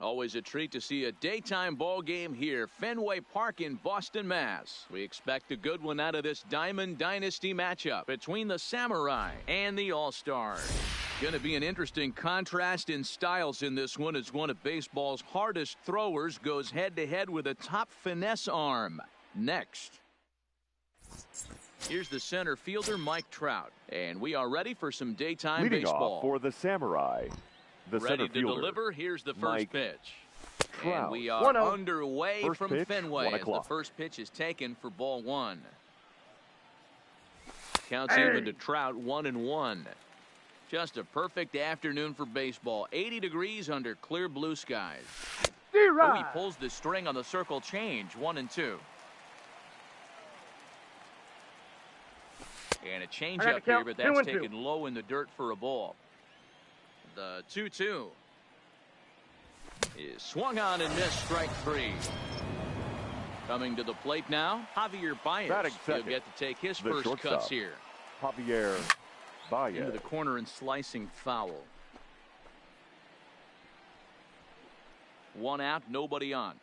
Always a treat to see a daytime ball game here, Fenway Park in Boston, Mass. We expect a good one out of this Daimond Dynasty matchup between the Samurai and the All-Stars. Going to be an interesting contrast in styles in this one as one of baseball's hardest throwers goes head-to-head with a top finesse arm. Next. Here's the center fielder, Mike Trout. And we are ready for some daytime Leading baseball. Off for the Samurai. The ready center to fielder, deliver. Here's the first Mike pitch. Trout. And we are underway first from pitch, Fenway 1 as the o'clock. first pitch is taken for ball one. Counts even to Trout, 1-1. Just a perfect afternoon for baseball. 80 degrees under clear blue skies. Oh, he pulls the string on the circle change. 1-2. And a changeup here, but that's taken low in the dirt for a ball. The 2-2 is swung on and missed, strike three. Coming to the plate now, Javier Baez. He'll get to take his first cuts here. Javier Baez. Into the corner and slicing foul. 1 out, nobody on.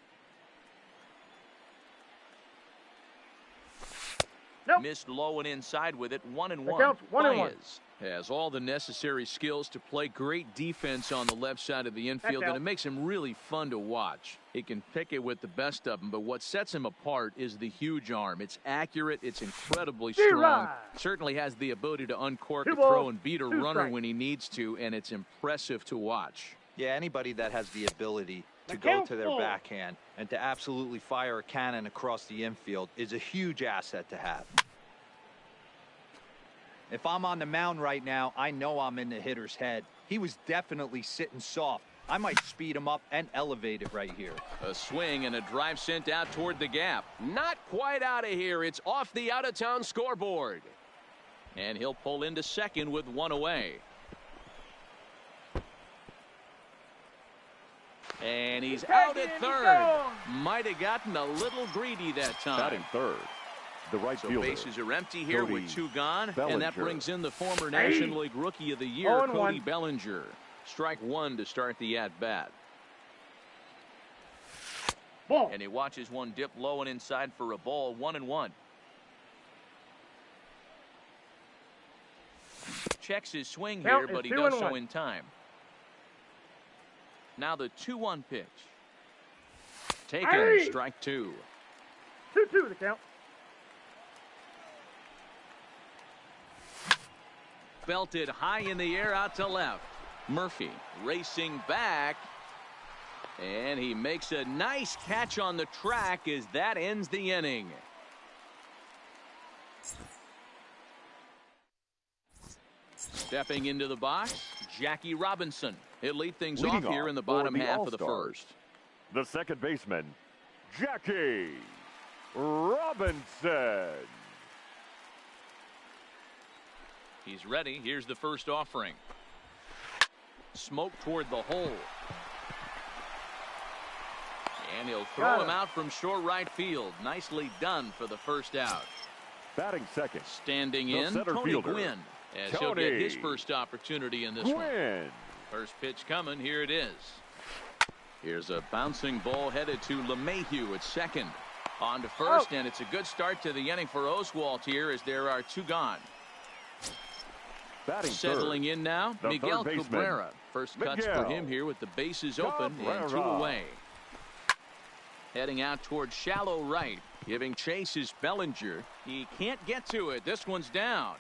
Nope. Missed low and inside with it. 1-1. Baez has all the necessary skills to play great defense on the left side of the infield, and it makes him really fun to watch. He can pick it with the best of them, but what sets him apart is the huge arm. It's accurate. It's incredibly strong. Certainly has the ability to uncork a throw and beat a runner when he needs to, and it's impressive to watch. Yeah, anybody that has the ability to go to their backhand and to absolutely fire a cannon across the infield is a huge asset to have. If I'm on the mound right now, I know I'm in the hitter's head. He was definitely sitting soft. I might speed him up and elevate it right here. A swing and a drive sent out toward the gap. Not quite out of here. It's off the out-of-town scoreboard. And he'll pull into second with 1 away. And he's out at third. Might have gotten a little greedy that time. Batting third. The right fielder. Bases are empty here with 2 gone. Bellinger. And that brings in the former National League Rookie of the Year, Cody Bellinger. Strike 1 to start the at-bat. And he watches one dip low and inside for a ball. 1-1. Checks his swing here, but he does so in time. Now the 2-1 pitch. Taken, strike 2. 2-2 the count. Belted high in the air out to left. Murphy racing back. And he makes a nice catch on the track as that ends the inning. Stepping into the box, Jackie Robinson. He'll lead things off here in the bottom half of the first. The second baseman, Jackie Robinson. He's ready. Here's the first offering. Smoke toward the hole. And he'll throw him out from short right field. Nicely done for the first out. Batting second. Standing in, Tony Gwynn. As he'll get his first opportunity in this one. First pitch coming. Here it is. Here's a bouncing ball headed to LeMahieu at second. On to first, and it's a good start to the inning for Oswalt here as there are 2 gone. Batting Settling third. in now, The Miguel third baseman, Cabrera. First cuts for him here with the bases open and 2 away. Heading out towards shallow right. Giving chase is Bellinger. He can't get to it. This one's down.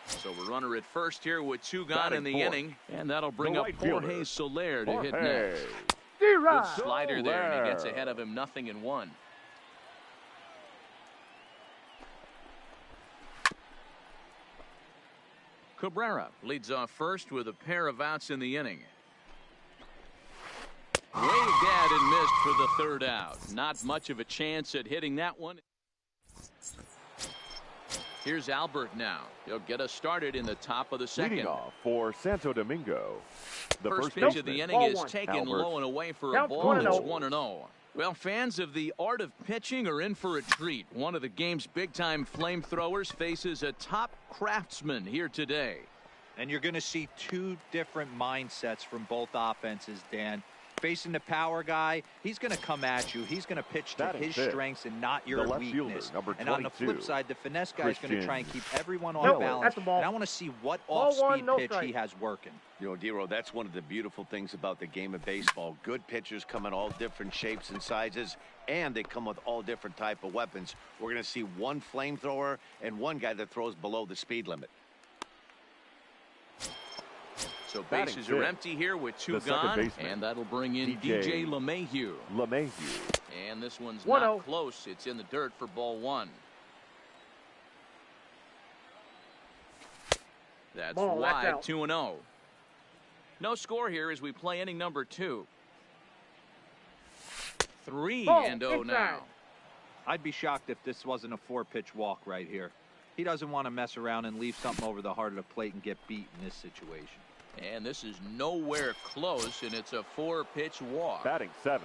So we're runner at first here with 2 gone in the inning. And that'll bring up Jorge Soler to hit next. Good slider there, and he gets ahead of him. 0-1. Cabrera leads off first with a pair of outs in the inning. Waved at and missed for the third out. Not much of a chance at hitting that one. Here's Albert now. He'll get us started in the top of the second. Leading off for Santo Domingo. The first pitch of the inning is taken low and away for a ball. It's 1-0. Well, fans of the art of pitching are in for a treat. One of the game's big-time flamethrowers faces a top craftsman here today. And you're going to see two different mindsets from both offenses, Dan. Facing the power guy, he's going to come at you. He's going to pitch to his strengths and not your weakness. And on the flip side, the finesse guy is going to try and keep everyone on balance. And I want to see what off-speed pitch he has working. You know, D-Row, that's one of the beautiful things about the game of baseball. Good pitchers come in all different shapes and sizes, and they come with all different type of weapons. We're going to see one flamethrower and one guy that throws below the speed limit. So bases are empty here with two gone, and that'll bring in DJ LeMahieu. And this one's not close. It's in the dirt for ball one. That's wide, 2-0. No score here as we play inning number 2. 3-0 now. I'd be shocked if this wasn't a 4-pitch walk right here. He doesn't want to mess around and leave something over the heart of the plate and get beat in this situation. And this is nowhere close, and it's a 4-pitch walk. Batting 7th,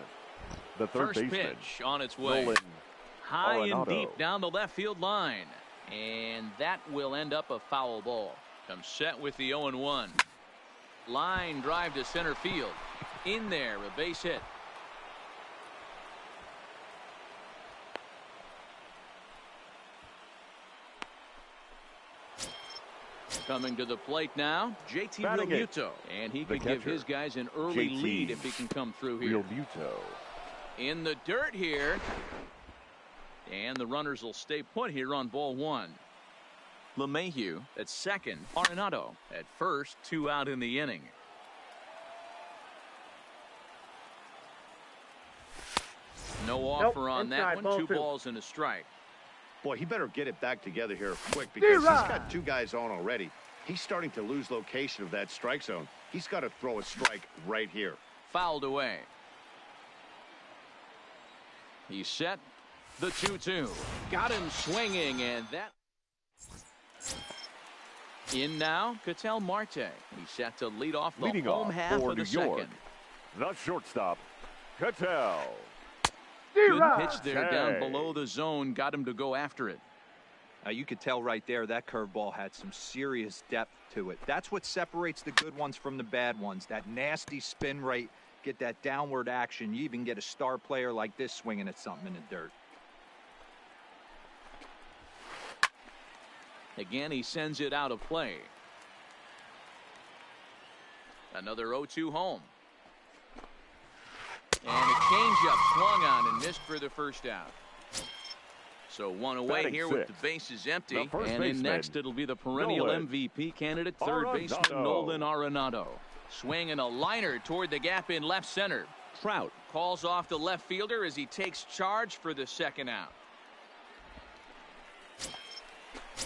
the third baseman. First pitch on its way. High and deep down the left field line. And that will end up a foul ball. Comes set with the 0-1. Line drive to center field. In there, a base hit. Coming to the plate now, JT Realmuto. And he could give his guys an early lead if he can come through here. In the dirt here. And the runners will stay put here on ball one. LeMahieu at second. Arenado at first. 2 out in the inning. No offer on that one. 2 balls and a strike. Boy, he better get it back together here quick because he's got 2 guys on already. He's starting to lose location of that strike zone. He's got to throw a strike right here. Fouled away. He's set. The 2-2. Got him swinging, and that. In now, Ketel Marte. He's set to lead off the home half of the second. The shortstop, Ketel. Good pitch there down below the zone. Got him to go after it. You could tell right there that curveball had some serious depth to it. That's what separates the good ones from the bad ones. That nasty spin rate, get that downward action. You even get a star player like this swinging at something in the dirt. Again, he sends it out of play. Another 0-2 home. And a changeup swung on and missed for the first out. So 1 away here with the bases empty. And in next, it'll be the perennial MVP candidate, third baseman Nolan Arenado. Swinging a liner toward the gap in left center. Trout calls off the left fielder as he takes charge for the second out.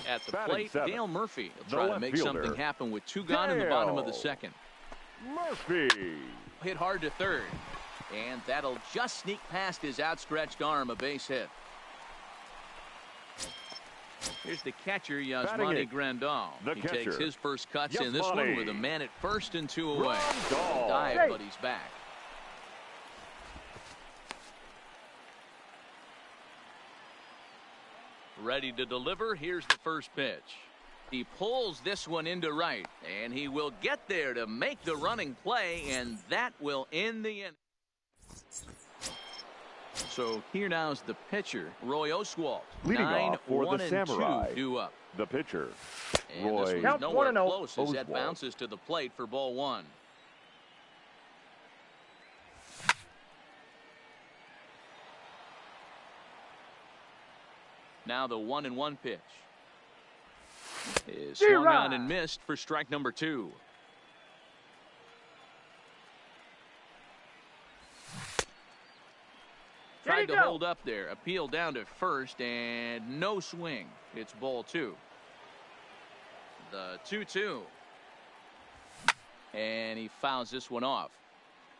At the plate, Dale Murphy will try to make something happen with 2 gone in the bottom of the second. Murphy hit hard to third. And that'll just sneak past his outstretched arm, a base hit. Here's the catcher, Yasmani Grandal. He takes his first cuts in this one with a man at first and 2 away. Dive, but he's back. Ready to deliver. Here's the first pitch. He pulls this one into right, and he will get there to make the running play, and that will end the inning. So here now is the pitcher, Roy Oswalt. Leading off for the 9-1 Samurai. 2 due up. The pitcher, And Roy this one's nowhere close as Oswalt. that bounces to the plate for ball one. Now the 1-1 pitch is swung on and missed for strike number 2. Tried to hold up there. Appeal down to first and no swing. It's ball 2. The 2-2. And he fouls this one off.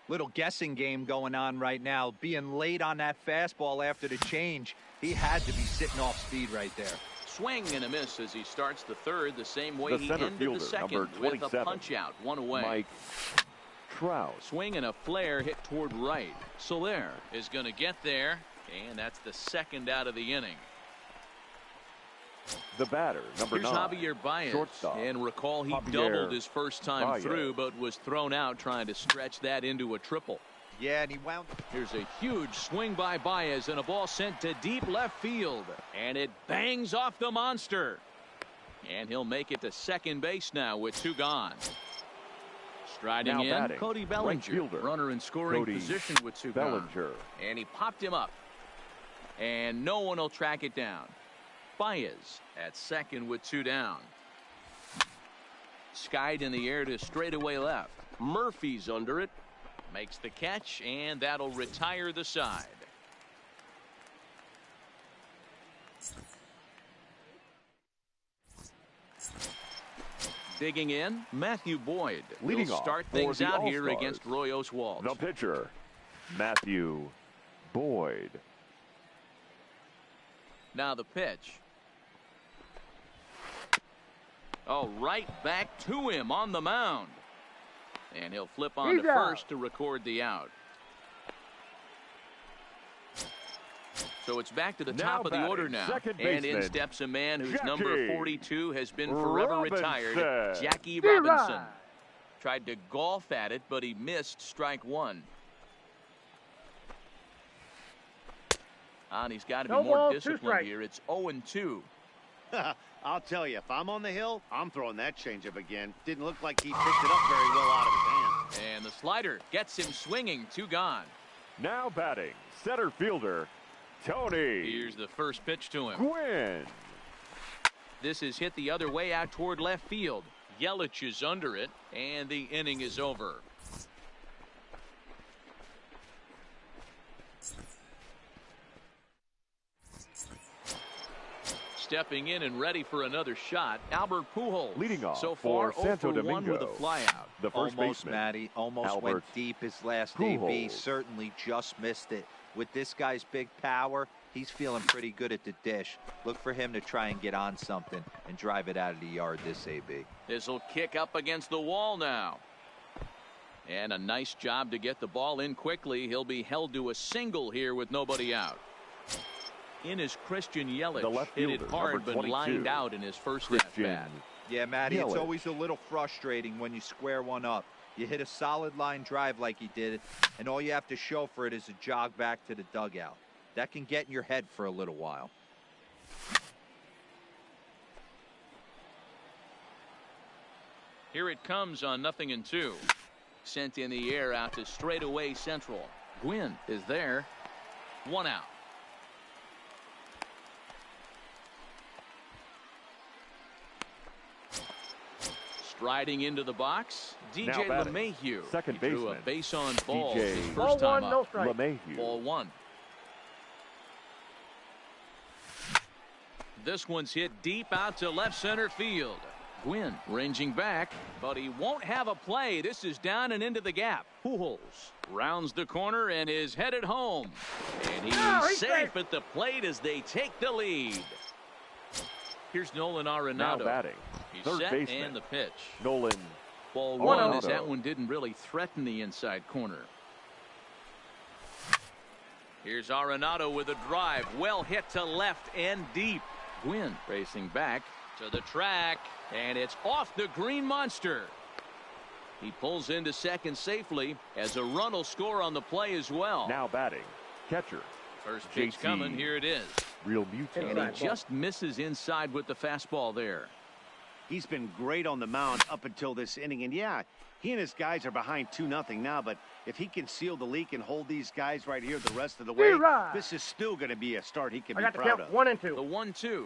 Little guessing game going on right now. Being late on that fastball after the change. He had to be sitting off speed right there. Swing and a miss as he starts the third the same way he center ended fielder, the second number with a 27, punch out, 1 away. Mike Trout. Swing and a flare hit toward right. Soler is going to get there, and that's the second out of the inning. The batter, number Here's 9. Javier Baez. Shortstop. And recall he Javier doubled his first time Baez. through, but was thrown out trying to stretch that into a triple. Yeah, and he wound. Here's a huge swing by Baez and a ball sent to deep left field. And it bangs off the monster. And he'll make it to second base now with 2 gone. Striding Now in, batting, Cody right Bellinger. fielder, Runner in scoring Cody position with 2 gone. Bellinger. And he popped him up. And no one will track it down. Baez at second with 2 down. Skied in the air to straightaway left. Murphy's under it. Makes the catch, and that'll retire the side. Digging in, Matthew Boyd. Leading He'll off start for things the out here All-Stars. against Roy Oswalt. The pitcher, Matthew Boyd. Now the pitch. Oh, right back to him on the mound. And he'll flip on He's to out. first to record the out. So it's back to the Now top of the batting, order now. second And in baseman, steps a man whose Jackie number 42 has been forever Robinson. retired, Jackie Zero. Robinson. Tried to golf at it, but he missed strike 1. And he's got to be No more ball, 2 disciplined strikes. here. It's 0-2. I'll tell you, if I'm on the hill, I'm throwing that changeup again. Didn't look like he picked it up very well out of his hand. And the slider gets him swinging. 2 gone. Now batting, center fielder, Tony Here's the first pitch to him. Gwynn. This is hit the other way out toward left field. Yelich is under it, and the inning is over. Stepping in and ready for another shot, Albert Pujols. Leading off so for far, 0 Santo for 1 with a Domingo. flyout. The first Almost, baseman, Matty. Almost went Albert deep his last Pujols. AB. Certainly just missed it. With this guy's big power, he's feeling pretty good at the dish. Look for him to try and get on something and drive it out of the yard this AB. This will kick up against the wall now. And a nice job to get the ball in quickly. He'll be held to a single here with nobody out. In is Christian Yelich. The left Hit it fielder, hard, number but 22. lined out in his first Christian at-bat. Yeah, Matty, it's Yelich. always a little frustrating when you square one up. You hit a solid line drive like he did, and all you have to show for it is a jog back to the dugout. That can get in your head for a little while. Here it comes on 0-2. Sent in the air out to straightaway central. Gwynn is there. 1 out. Striding into the box, Now DJ batting, LeMahieu. second He drew a baseman, base on ball DJ his Ball first time 1, no up. strike. LeMahieu. Ball 1. This one's hit deep out to left center field. Gwynn ranging back, but he won't have a play. This is down and into the gap. Pujols rounds the corner and is headed home. And he's he's safe safe. at the plate as they take the lead. Here's Nolan Now Arenado. batting, He's third set baseman, and the pitch. Nolan Ball Arenado. 1 as that one didn't really threaten the inside corner. Here's Arenado with a drive. Well hit to left and deep. Gwynn racing back to the track, and it's off the green monster. He pulls into second safely as a run will score on the play as well. Now batting, catcher, First pitch JT. coming. Here it is. Real Muto. And Inside he just misses inside with the fastball there. He's been great on the mound up until this inning. And yeah, he and his guys are behind 2-0 now. But if he can seal the leak and hold these guys right here the rest of the way, Right. this is still going to be a start he can I be got the proud count of. 1 and The 2. 1-2.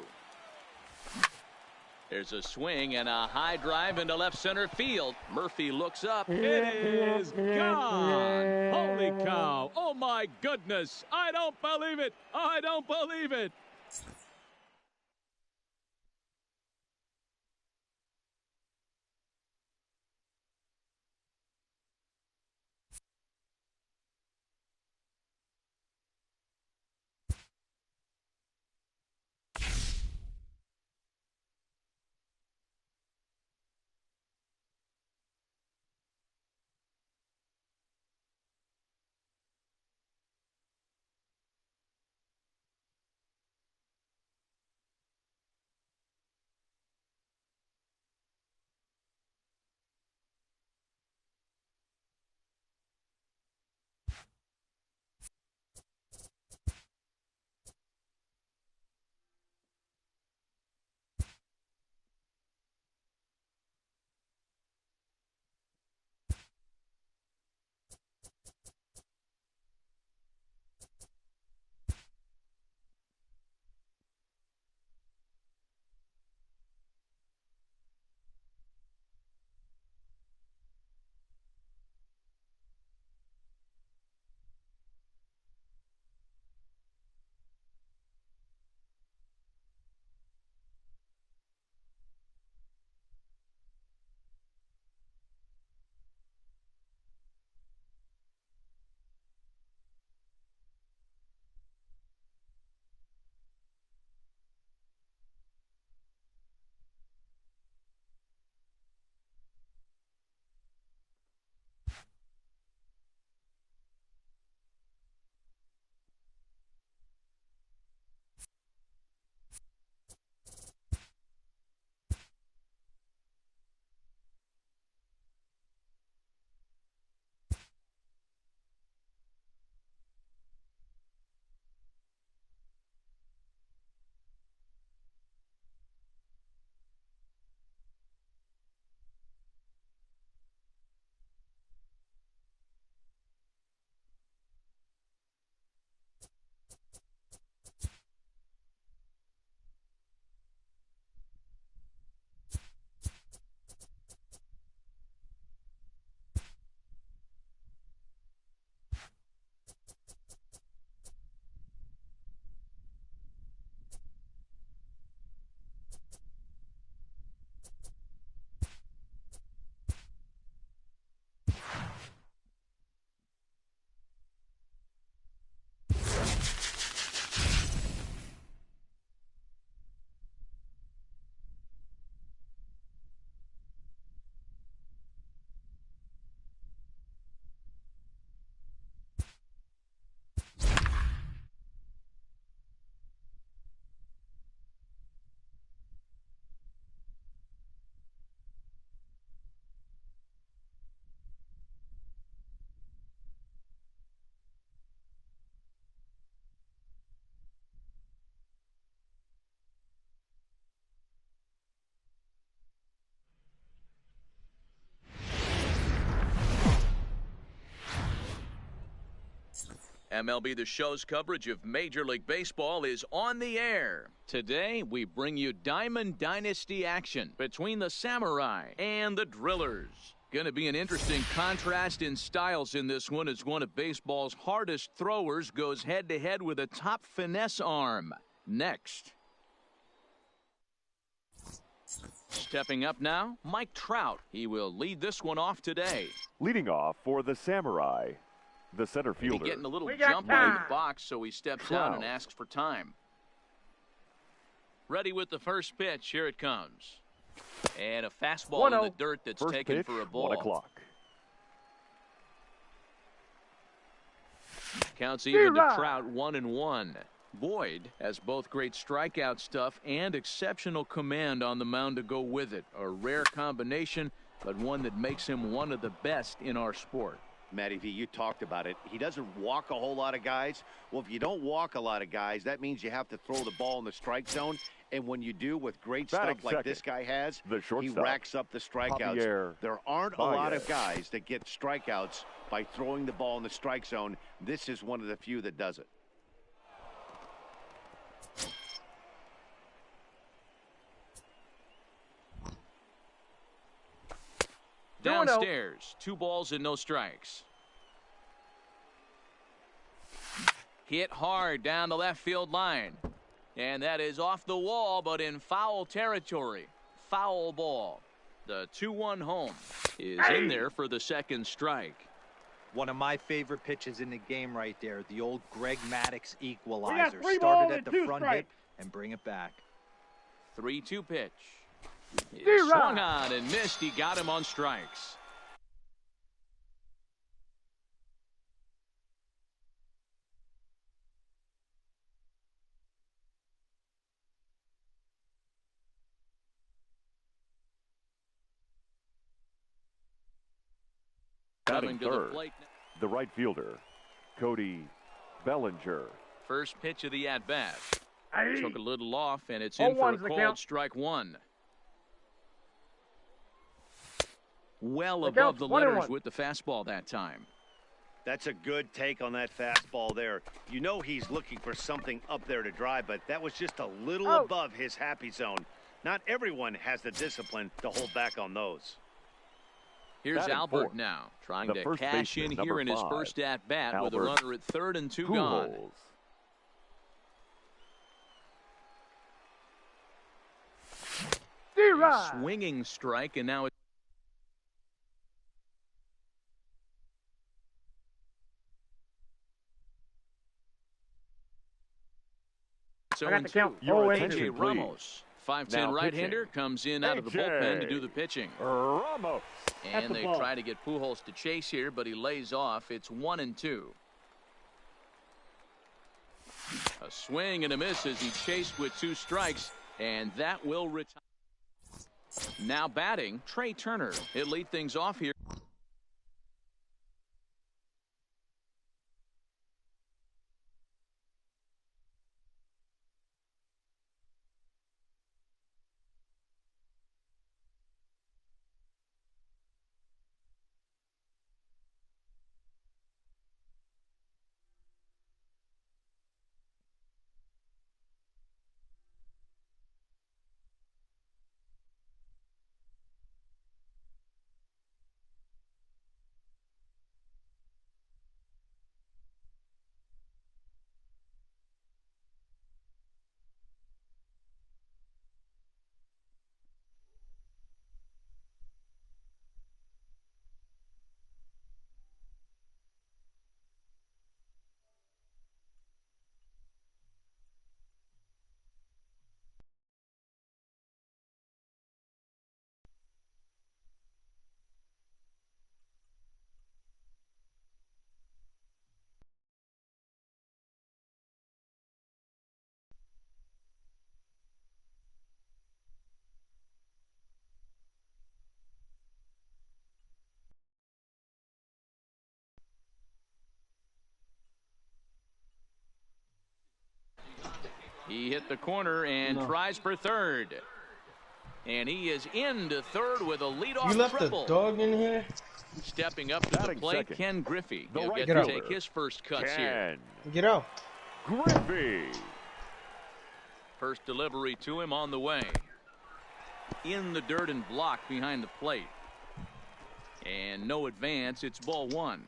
There's a swing and a high drive into left center field. Murphy looks up. It is gone. Holy cow. Oh, my goodness. I don't believe it. I don't believe it. MLB The Show's coverage of Major League Baseball is on the air. Today, we bring you Daimond Dynasty action between the Samurai and the Drillers. Going to be an interesting contrast in styles in this one as one of baseball's hardest throwers goes head-to-head with a top finesse arm. Next. Stepping up now, Mike Trout. He will lead this one off today. Leading off for the Samurai, the center fielder. Getting a little jump in the box, so he steps out and asks for time. Ready with the first pitch. Here it comes. And a fastball in the dirt that's first taken pitch, for a ball. 1 o'clock. Counts even to Trout 1-1. Boyd has both great strikeout stuff and exceptional command on the mound to go with it. A rare combination, but one that makes him one of the best in our sport. Matty V, you talked about it. He doesn't walk a whole lot of guys. Well, if you don't walk a lot of guys, that means you have to throw the ball in the strike zone. And when you do with great stuff like this guy has, he racks up the strikeouts. There aren't a lot of guys that get strikeouts by throwing the ball in the strike zone. This is one of the few that does it. Downstairs, 2 balls and no strikes. Hit hard down the left field line. And that is off the wall, but in foul territory. Foul ball. The 2-1 home is in there for the second strike. One of my favorite pitches in the game right there. The old Greg Maddux equalizer. Started at the front hip and bring it back. 3-2 pitch. He swung on and missed. He got him on strikes. Batting third, the right fielder, Cody Bellinger. First pitch of the at-bat. Took a little off, and it's in for a called strike 1. Well above the letters with the fastball that time. That's a good take on that fastball there. You know he's looking for something up there to drive, but that was just a little above his happy zone. Not everyone has the discipline to hold back on those. Here's Albert now, trying to cash in here in his first at-bat with a runner at third and 2 gone. Swinging strike, and now it's AJ Ramos. 5'10" right-hander comes in out of the bullpen to do the pitching. Ramos. And they try to get Pujols to chase here, but he lays off. It's 1-2. A swing and a miss as he chased with 2 strikes, and that will retire. Now batting, Trey Turner. He'll lead things off here. He hit the corner and tries for third. And he is into third with a leadoff triple. You left the dog in here? Stepping up to the plate, second. Ken Griffey. The He'll right get to fielder. take his first cuts here. Get out. Griffey. First delivery to him on the way. In the dirt and blocked behind the plate. And no advance. It's ball one.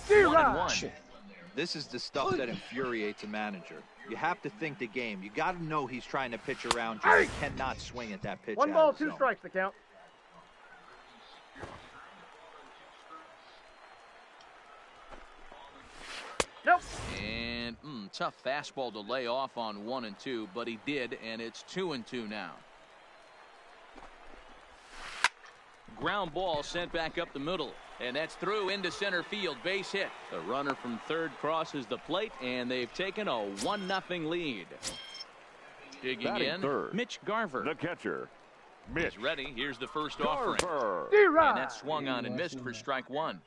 One and one. This is the stuff that infuriates a manager. You have to think the game. You got to know he's trying to pitch around you. You cannot swing at that pitch. 1 ball, 2 strikes, the count. Nope. And tough fastball to lay off on 1 and 2, but he did, and it's 2 and 2 now. Ground ball sent back up the middle, and that's through into center field. Base hit. The runner from third crosses the plate, and they've taken a 1-0 lead. Digging Batting in, third. Mitch Garver. The catcher, Mitch He's ready. Here's the first offering. Garver. And that's swung on and missed for strike one.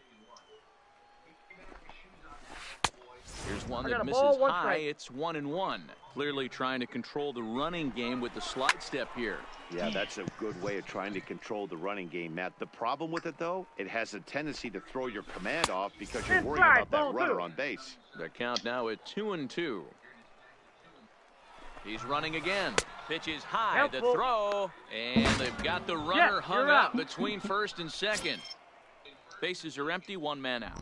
Here's one that misses ball, 1 high. strike. It's 1 and 1. Clearly trying to control the running game with the slide step here. Yeah, that's a good way of trying to control the running game, Matt. The problem with it, though, it has a tendency to throw your command off because you're worried Inside, about that ball runner 2. on base. The count now at 2 and 2. He's running again. Pitch is high. The Helpful. throw. And they've got the runner hung you're up out. between first and second. Bases are empty. 1 man out.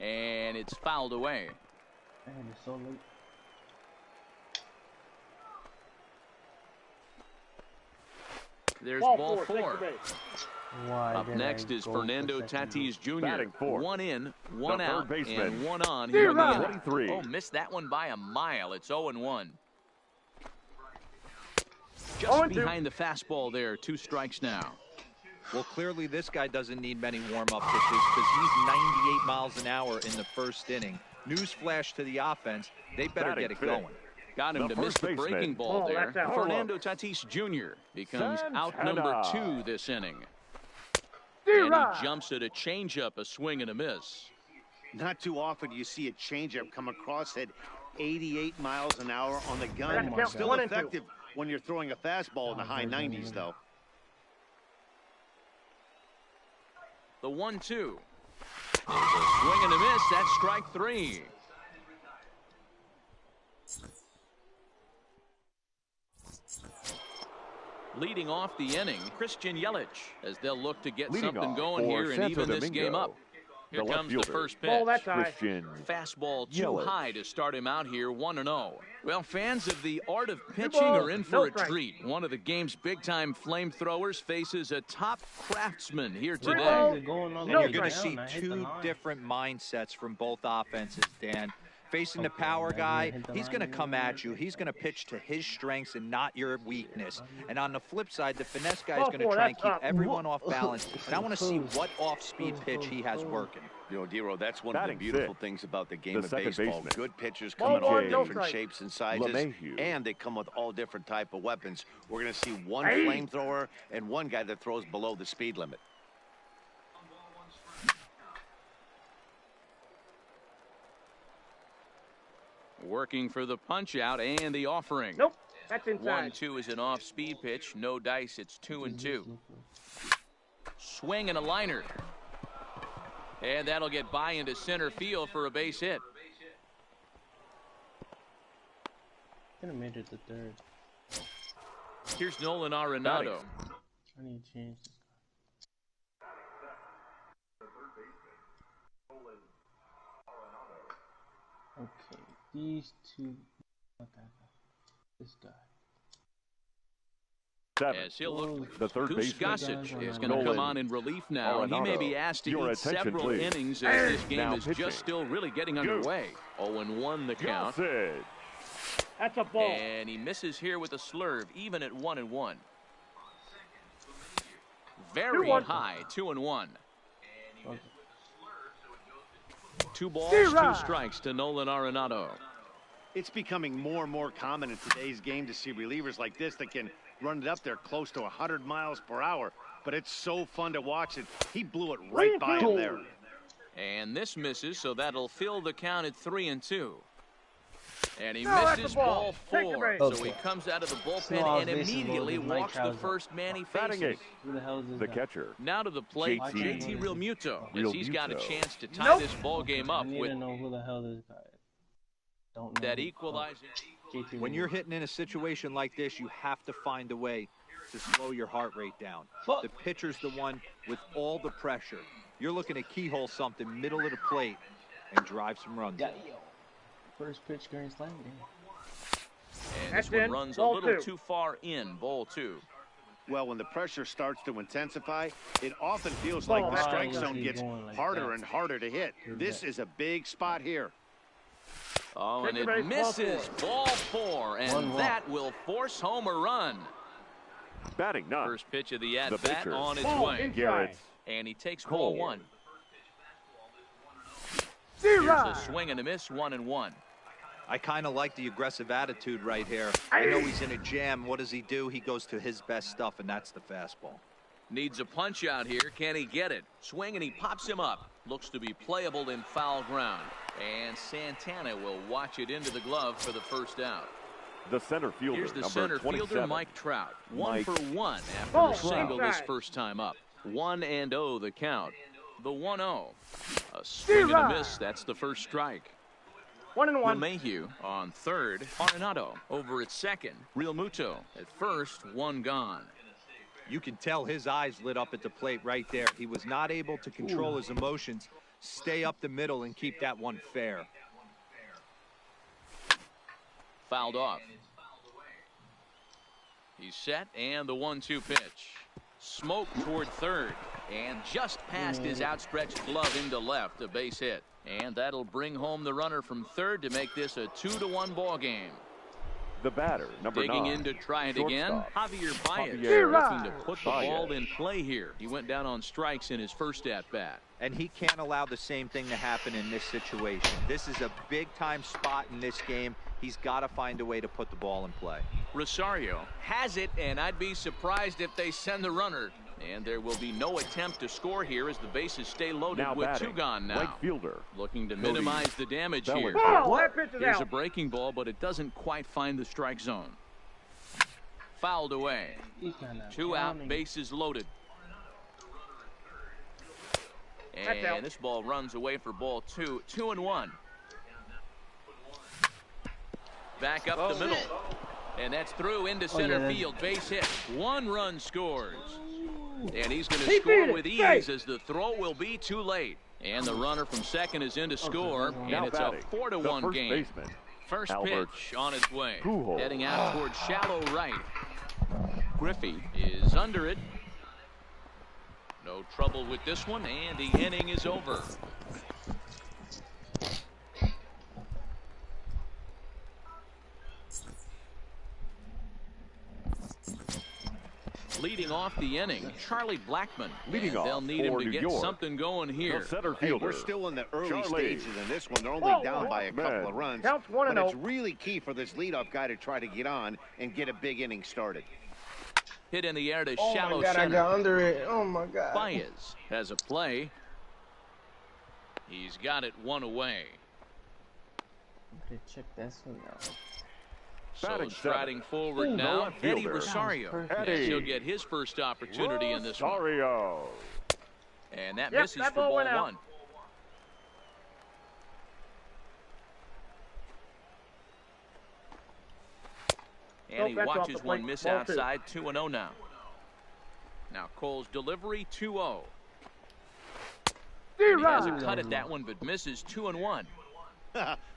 And it's fouled away. Man, it's so late. There's Ball ball 4, takes 4. the base. Why Up did next I is go for Fernando second Tatis Jr. Batting fourth. 1 in, 1 The out, third baseman. and 1 on. Zero. Here we go. 23. Oh, missed that one by a mile. It's 0 and 1. Just 0 and 2. behind the fastball there. 2 strikes now. Well, clearly this guy doesn't need many warm-up pitches because he's 98 miles an hour in the first inning. Newsflash to the offense. They better Batting get it fifth. going. Got him The to miss first the baseman. breaking ball Oh, there. that's out. Fernando Tatis Jr. becomes out Santana. number 2 this inning. Zero. And he jumps at a changeup, a swing and a miss. Not too often you see a changeup come across at 88 miles an hour on the I gun. got to count Still 1 and 2. effective when you're throwing a fastball in the high 90s, though. The 1-2. There's a swing and a miss. That's strike 3. Leading off the inning, Christian Yelich, as they'll look to get Leading something off going for here and Santo even this Domingo, game up. Here the left comes the fielder. first pitch. Ball, that's high. Christian Fastball too Yelich. high to start him out here, 1-0. Well, fans of the art of pitching balls, are in for no a strike. treat. One of the game's big-time flamethrowers faces a top craftsman here Three today. balls. They're going all And No you're the way going to strike. see down. I hit the two line. different mindsets from both offenses, Dan. Facing the Okay, power I guy, hit the he's line going to here. come at you. He's going to pitch to his strengths and not your weakness. And on the flip side, the finesse guy is Ball going to four, try and that's keep up. everyone off balance. And I want to see what off-speed pitch he has working. You know, Dero, that's one of the Batting beautiful sixth. things about the game The of second baseball. baseman. Good pitchers Ball come in all one, no different strike. shapes and sizes, LeMahieu. and they come with all different type of weapons. We're going to see one Hey. flamethrower and one guy that throws below the speed limit. Working for the punch out and the offering. Nope. That's inside. 1-2 is an off-speed pitch. No dice. It's 2-2. Swing and a liner. And that'll get by into center field for a base hit. Could have made it the third. Here's Nolan Arenado. I need to change this. Okay, these two. Not that guy. This guy. Seven. As he'll look, The third Goose baseman. Gossage is going to come Nolan on in relief now. He may be asked to Your eat attention, several please. innings as this game Now is pitching. just still really getting underway. 0-1 the count. Gossage. That's a ball. And he misses here with a slurve, even at 1-1. Very 2-1. high, 2-1. Okay. 2 balls, Zero. 2 strikes to Nolan Arenado. It's becoming more and more common in today's game to see relievers like this that can run it up there close to 100 miles per hour. But it's so fun to watch it. He blew it right by him there. And this misses, so that'll fill the count at 3-2. And he No, misses ball Take the 4. break. So he comes out of the bullpen and immediately walks the trousers. first man he Batting faces. Who the hell is this The guy? catcher. Now to the plate, JT JT Realmuto, as Realmuto. he's got a chance to tie Nope. this ball game up I need with to know who the hell this guy is. Don't know that who- equalizer. JT When you're Realmuto. hitting in a situation like this, you have to find a way to slow your heart rate down. Fuck. The pitcher's the one with all the pressure. You're looking to keyhole something middle of the plate and drive some runs. Yeah, yo. First pitch Grand Slam game. And That's this one in. runs a Ball little 2. too far in, ball 2. Well, when the pressure starts to intensify, it often feels like the strike Wow. zone gets Going like harder that. and harder to hit. This is a big spot here. Oh, and Take it the base, ball misses, ball 4, and 1-1. that will force home a run. Batting ninth. First pitch of the The at-bat pitcher. on its Ball way. inside. Garrett. And he takes Cole. ball 1. D-Rod. Here's a swing and a miss, 1-1. I kind of like the aggressive attitude right here. I know he's in a jam. What does he do? He goes to his best stuff, and that's the fastball. Needs a punch out here. Can he get it? Swing, and he pops him up. Looks to be playable in foul ground. And Santana will watch it into the glove for the first out. The center fielder. Here's the number center 27. fielder, Mike Trout. 1 Mike. for 1 after Ball the single this inside. first time up. 1-0 the count. The 1-0. A swing and a miss. That's the first strike. 1-1. LeMahieu on third. Arenado over at second. Realmuto at first. 1 gone. You can tell his eyes lit up at the plate right there. He was not able to control his emotions, stay up the middle, and keep that one fair. Fouled off. He's set, and the 1-2 pitch. Smoke toward third, and just past his outstretched glove into left, a base hit. And that'll bring home the runner from third to make this a 2-1 ball game. The batter, number Digging 9. in to try it again, Shortstop. Javier Baez Javier looking to put the Baez. ball in play here. He went down on strikes in his first at-bat. And he can't allow the same thing to happen in this situation. This is a big-time spot in this game. He's got to find a way to put the ball in play. Rosario has it, and I'd be surprised if they send the runner. And there will be no attempt to score here as the bases stay loaded Now with batting, 2 gone now. right fielder. Looking to Cody minimize the damage here. Bellinger. Ball. That pitch is Here's a out. breaking ball, but it doesn't quite find the strike zone. Fouled away. He kinda 2 out, pounding. bases loaded. That's out. And this ball runs away for ball 2. 2-1. Back up the middle. And that's through into center yeah. field. Base hit. 1 run scores. And he's going to He score beat it. with ease Straight. as the throw will be too late. And the runner from second is in to score. Now And it's a batting, 4-1 the first game. baseman. First Albert pitch on its way. Pujols. Heading out towards shallow right. Griffey is under it. No trouble with this one, and the inning is over. Leading off the inning, Charlie Blackmon. Leading And off they'll need him for to New get York. something going The here. center Hey, fielder. we're still in the early Charlie. stages in this one. They're only Whoa, down by a couple man. of runs. Counts But 1-0. it's really key for this leadoff guy to try to get on and get a big inning started. Hit in the air to Oh shallow my god, I center. got under it. Oh my god. Baez has a play. He's got it 1 away. Okay, check that swing out. So Batting striding seventh. forward Ooh, now, left Eddie fielder. Rosario. Perfect. And Eddie. he'll get his first opportunity in this one. Rosario. And that Yep, misses that for ball ball went out. 1. And Nope, he that's off watches the plate. one miss Ball 2. outside. 2-0 now. Now Cole's delivery 2-0. And he has a D-Rod. cut at that one, but misses 2-1.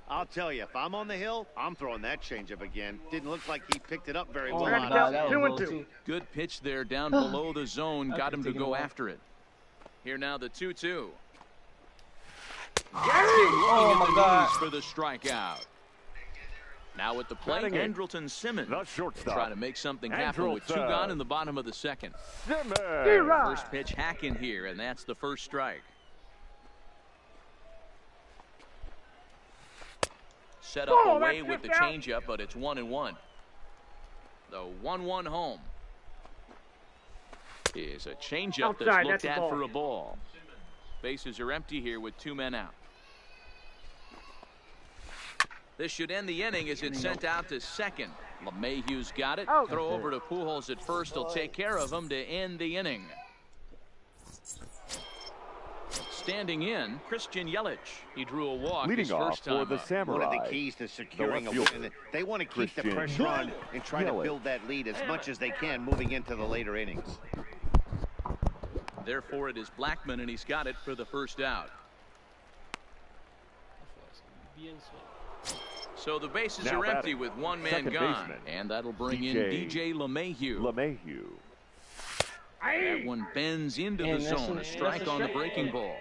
I'll tell you, if I'm on the hill, I'm throwing that changeup again. Didn't look like he picked it up very Oh well my on Back us. god, that was 2 and low 2. too. Good pitch there down below the zone. I Got could him to take it go away. after it. Here now the 2-2. Oh my god. For the strikeout. Now at the plate, Batting it. Andrelton Simmons. The shortstop. Try to make something happen with 2 Andrelton. gone in the bottom of the second. Simmons. D-Rod. First pitch hack in here, and that's the first strike. Set up Oh, away that's with the just out. changeup, but it's 1-1. The 1-1 home. Is a changeup Outside, that's looked that's a at ball. for a ball. Bases are empty here with 2 men out. This should end the inning as it's sent out to second. LeMahieu's got it. Oh. Throw over to Pujols at first. He'll take care of him to end the inning. Standing in, Christian Yelich. He drew a walk Leading his off first time for the up. Samurai. One of the keys to securing a win. They want to keep the pressure on and try to build that lead as much as they can moving into the later innings. Therefore, it is Blackman, and he's got it for the first out. So the bases Now are empty batting, with one man second gone. baseman, And that'll bring in DJ LeMahieu. That one bends into the zone. A strike on the breaking ball.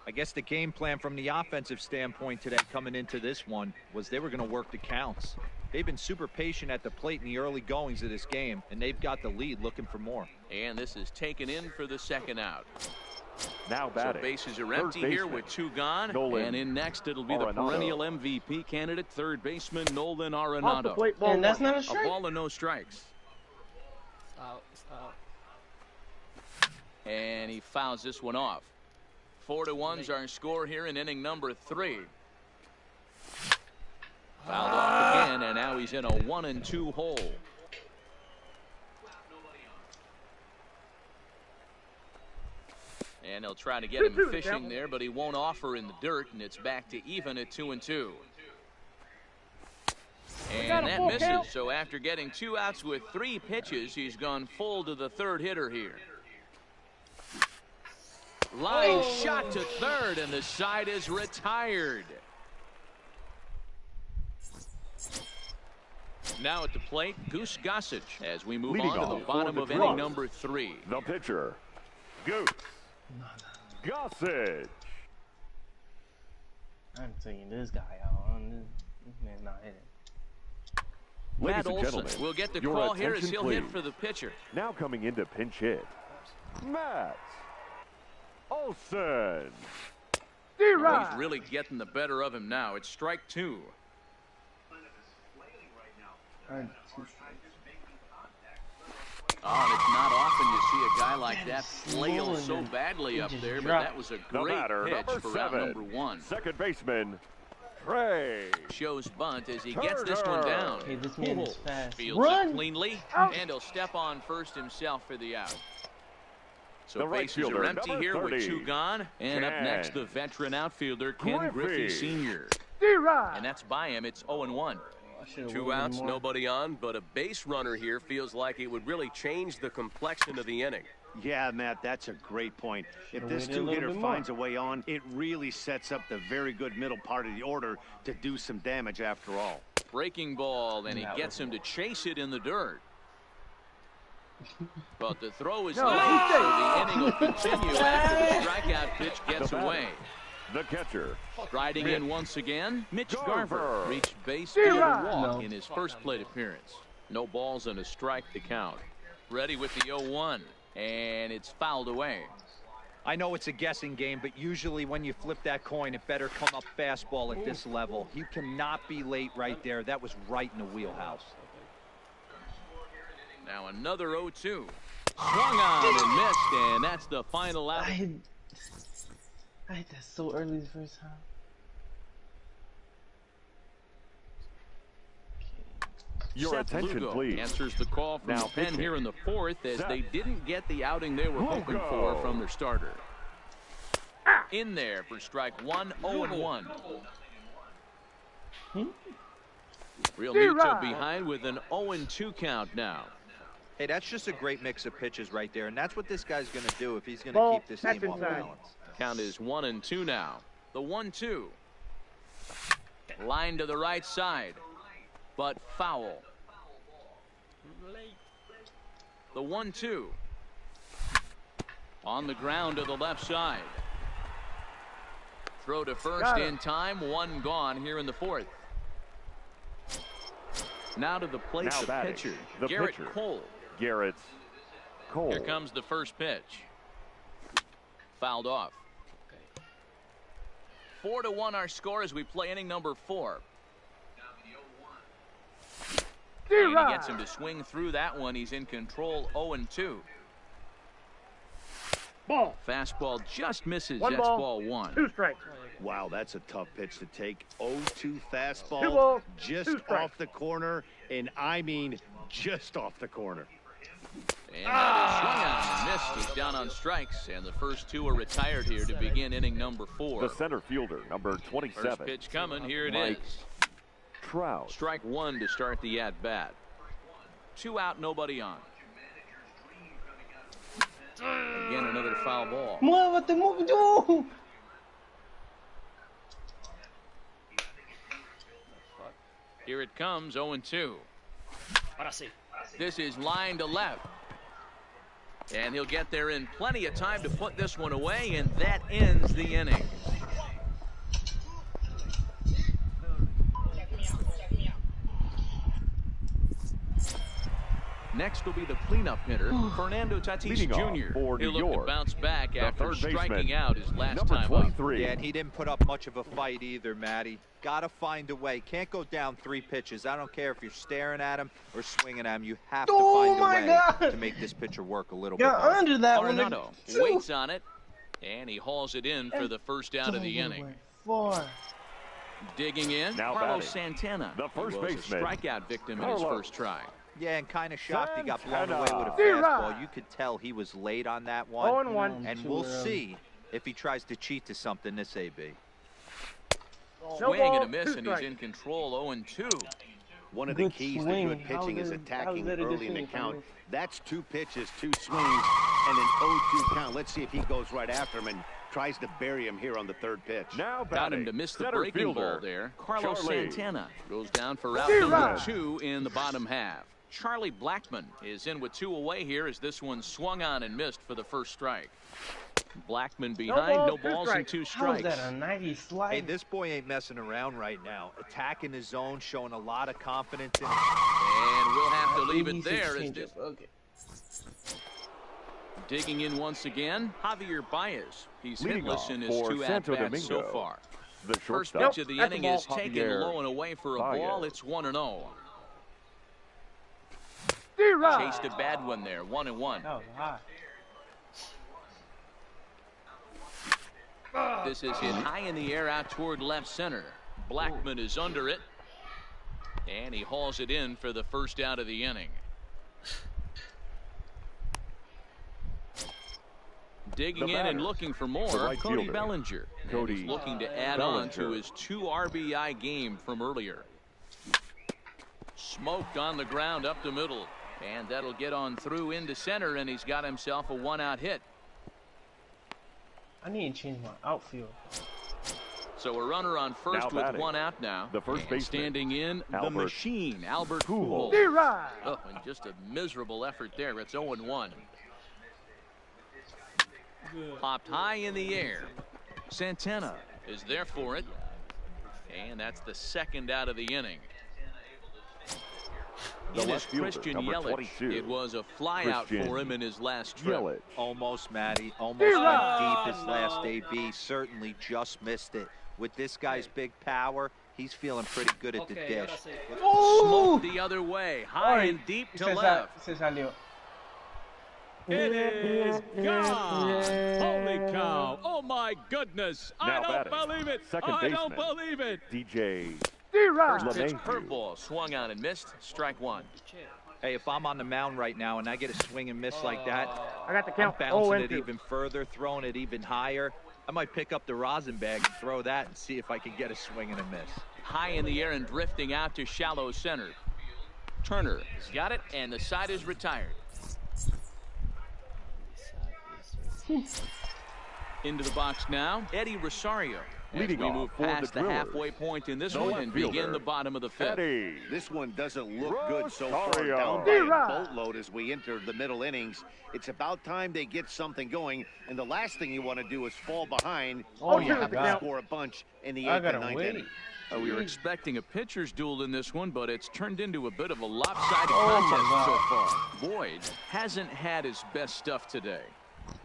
I guess the game plan from the offensive standpoint today coming into this one was they were going to work the counts. They've been super patient at the plate in the early goings of this game, and they've got the lead looking for more. And this is taken in for the second out. Now So batting. bases are third empty here baseman, with two gone. Nolan And in next, it'll be the Arenado. perennial MVP candidate, third baseman Nolan Off the Arenado. plate, ball And that's one. not a A strike. ball and no strikes. It's out. And he fouls this one off. 4-1's our score here in inning number 3. Fouled off again, and now he's in a 1-2 hole. And they'll try to get him 2-2, fishing Devil. there, but he won't offer in the dirt, and it's back to even at 2-2. got And a that full misses, count. so after getting 2 outs with 3 pitches, he's gone full to the third hitter here. Line shot to third, and the side is retired. Now at the plate, Goose Gossage as we move Leading on to off the for bottom the of inning Cubs. number 3. The pitcher, Goose Gossage. I'm taking this guy out. This man not hitting. Ladies Matt and Olson gentlemen, will get the your call here as attention, he'll hit please. for the pitcher. Now coming in to pinch hit, Matt Olson. D-Rod. He's really getting the better of him now. It's strike 2. Oh, and it's not often you see a guy like that flail so badly up there, but that was a The great batter, pitch number for round 7, number 1. second baseman, Trey. Shows bunt as he gets this one Turner. down. Okay, this man is fast. Fields Run! it cleanly, Out. and he'll step on first himself for the out. So The right bases fielder, are empty number here 30, with 2 gone. And up Ken next, the veteran outfielder, Ken Griffey Griffey. Sr. D-Rod. And that's by him. It's 0-1. 2 outs, nobody on, but a base runner here feels like it would really change the complexion of the inning. Yeah, Matt, that's a great point. If this waited a little two-hitter bit more. finds a way on, it really sets up the very good middle part of the order to do some damage after all. Breaking ball, and he That gets was him to chase it in the dirt. But the throw is No, late, he's so the inning will continue after the strikeout pitch gets The batter, away. The catcher, Riding in once again, Mitch Garver Garver. reached base via D-Rod. a walk No. in his first plate appearance. No balls and a strike to count. Ready with the 0-1, and it's fouled away. I know it's a guessing game, but usually when you flip that coin, it better come up fastball at this level. You cannot be late right there. That was right in the wheelhouse. Now another 0-2. Swung on and missed, and that's the final out. I hit that so early the first time. your Seth attention, Lugo please. answers the call from Now the pen pitching. here in the 4th as Seth they didn't get the outing they were hoping Lugo. for from their starter. In there for strike 1, 0-1. Real Muto D-Rod. behind with an 0-2 count now. Hey, that's just a great mix of pitches right there, and that's what this guy's going to do if he's going Ball, to keep this that's game off inside. balance. Count is 1-2 now. The 1-2. Line to the right side, but foul. The 1-2. On the ground to the left side. Throw to first Got it. in time. 1 gone here in the 4th. Now to the plate, Now the batting, pitcher, the Garrett pitcher. Cole. Garrett Cole. Here comes the first pitch. Fouled off. 4-1 our score as we play inning number 4. And he D-Rod. gets him to swing through that one. He's in control, 0-2. Ball. Fastball just misses. One That's ball, ball 1. 2 strikes. Wow, that's a tough pitch to take. 0-2 fastball, 2 balls, just 2 strikes. off the corner, and I mean just off the corner. And that is swung on and missed. He's down on strikes, and the first 2 are retired here to begin inning number 4. The center fielder, number 27. First pitch coming. Here it Mike is. Trout. Strike 1 to start the at-bat. 2 out, nobody on. Again, another foul ball. Muévete, muévete. Here it comes, 0-2. Ahora sí. This is line to left. And he'll get there in plenty of time to put this one away, and that ends the inning. Next will be the cleanup hitter, Fernando Tatis Jr. He'll look to bounce back after striking out his last time up. Yeah, and he didn't put up much of a fight either, Matty. Got to find a way. Can't go down 3 pitches. I don't care if you're staring at him or swinging at him. You have to find a way to make this pitcher work a little bit harder. Under that one. Arenado waits on it, and he hauls it in for the first out of the inning. 4. Digging in, Now Carlos batting. Santana. The first He was baseman, a strikeout victim in his first try. Yeah, and kind of shocked he got blown Santana. away with a D-Rod. fastball. You could tell he was late on that one. 0-1. And we'll see if he tries to cheat to something this AB. No Swing and ball, a miss, 2 and he's strikes. in control, 0-2. One of the Good keys to swing. good pitching How is did- how attacking did it early in the defeat? count. That's 2 pitches, 2 swings, and an 0-2 count. Let's see if he goes right after him and tries to bury him here on the 3rd pitch. Now Got batting. him to miss the Center breaking fielder, ball there. Carlos Charlie. Santana goes down for out D-Rod. number 2 in the bottom half. Charlie Blackmon is in with 2 away here as this one swung on and missed for the first strike. Blackmon behind, no balls and 2 How is strikes. that a 90 slide? Hey, this boy ain't messing around right now. Attacking his zone, showing a lot of confidence in it. And we'll have to leave it 86 there as changeup. this Okay. digging in once again, Javier Baez. He's Leading hitless off in his for 2 Santo at-bats so Domingo. far. The First shortstop. pitch of the That's a inning ball. is taken Javier low and away for a ball. Baez. It's 1-0. D-Rod. Chased a bad one there, 1-1. That was high. This is hit high in the air out toward left center. Blackmon is under it, and he hauls it in for the first out of the inning. Digging The in and batter, looking for more, the right Cody fielder, Bellinger. And Cody he's looking to add on to Bellinger. his 2 RBI game from earlier. Smoked on the ground up the middle, and that'll get on through into center, and he's got himself a 1-out hit. I need to change my outfield. So a runner on first Now with batting, 1 out now. the first And baseman, standing in, the Albert machine, Albert Pujols. Pujols. D-Rod. Oh, and just a miserable effort there. It's 0-1. Popped high in the air. Santana is there for it. And that's the 2nd out of the inning. The It is left fielder, Christian number Yelich. 22. It was a flyout Christian for him in his last trip. Yelich. Almost, Matty. Almost D-Rod. went deep his last AB. Certainly just missed it. With this guy's big power, he's feling pretty good at the Okay, dish. ahora sí. Smoked the other way, high and deep to left. Se salió. It is gone. Holy cow. Oh, my goodness. I Now don't batting, believe it. second I don't baseman. believe it. DJ D-Rod. First pitch LeMahieu. curveball swung on and missed. Strike 1. Hey, if I'm on the mound right now and I get a swing and miss like that, I got the I'm count. bouncing it 0-2. even further, throwing it even higher. I might pick up the rosin bag and throw that and see if I can get a swing and a miss. High in the air and drifting out to shallow center. Turner has got it, and the side is retired. Into the box now, Eddie Rosario. As Leading we off move for the past the Drillers, halfway point in this the one left and begin fielder, the bottom of the 5th. Eddie. This one doesn't look good so far. Rosario. Down by a D-Rod. boatload as we enter the middle innings. It's about time they get something going, and the last thing you want to do is fall behind. Oh, or you my have to God. score a bunch in the I 8th and gotta 9th wait. inning. We were expecting a pitcher's duel in this one, but it's turned into a bit of a lopsided Oh, my contest God. so far. Boyd hasn't had his best stuff today.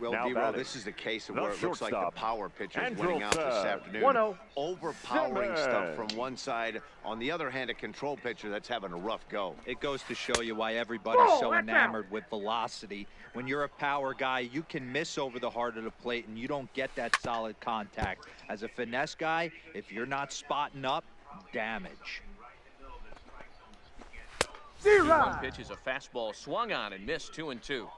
Well, Now D-Roll, batting. this is the case of The where it looks like the shortstop, power pitcher is Andrelton. winning out this afternoon. 1-0. Overpowering stuff Daimond. from one side. On the other hand, a control pitcher that's having a rough go. It goes to show you why everybody's so enamored with velocity. When you're a power guy, you can miss over the heart of the plate and you don't get that solid contact. As a finesse guy, if you're not spotting up, damage. One pitch is a fastball swung on and missed 2-2.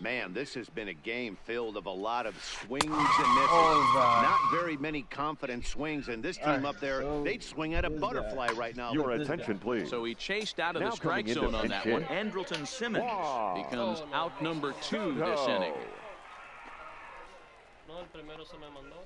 Man, this has been a game filled of a lot of swings and misses. Not very many confident swings, and this team up there, they'd swing at a butterfly right now. Your attention, please. So he chased out of Now the strike coming zone into on that pinch one. hit. Andrelton Simmons becomes out number 2 Soto. this inning. No, el primero se me mandó.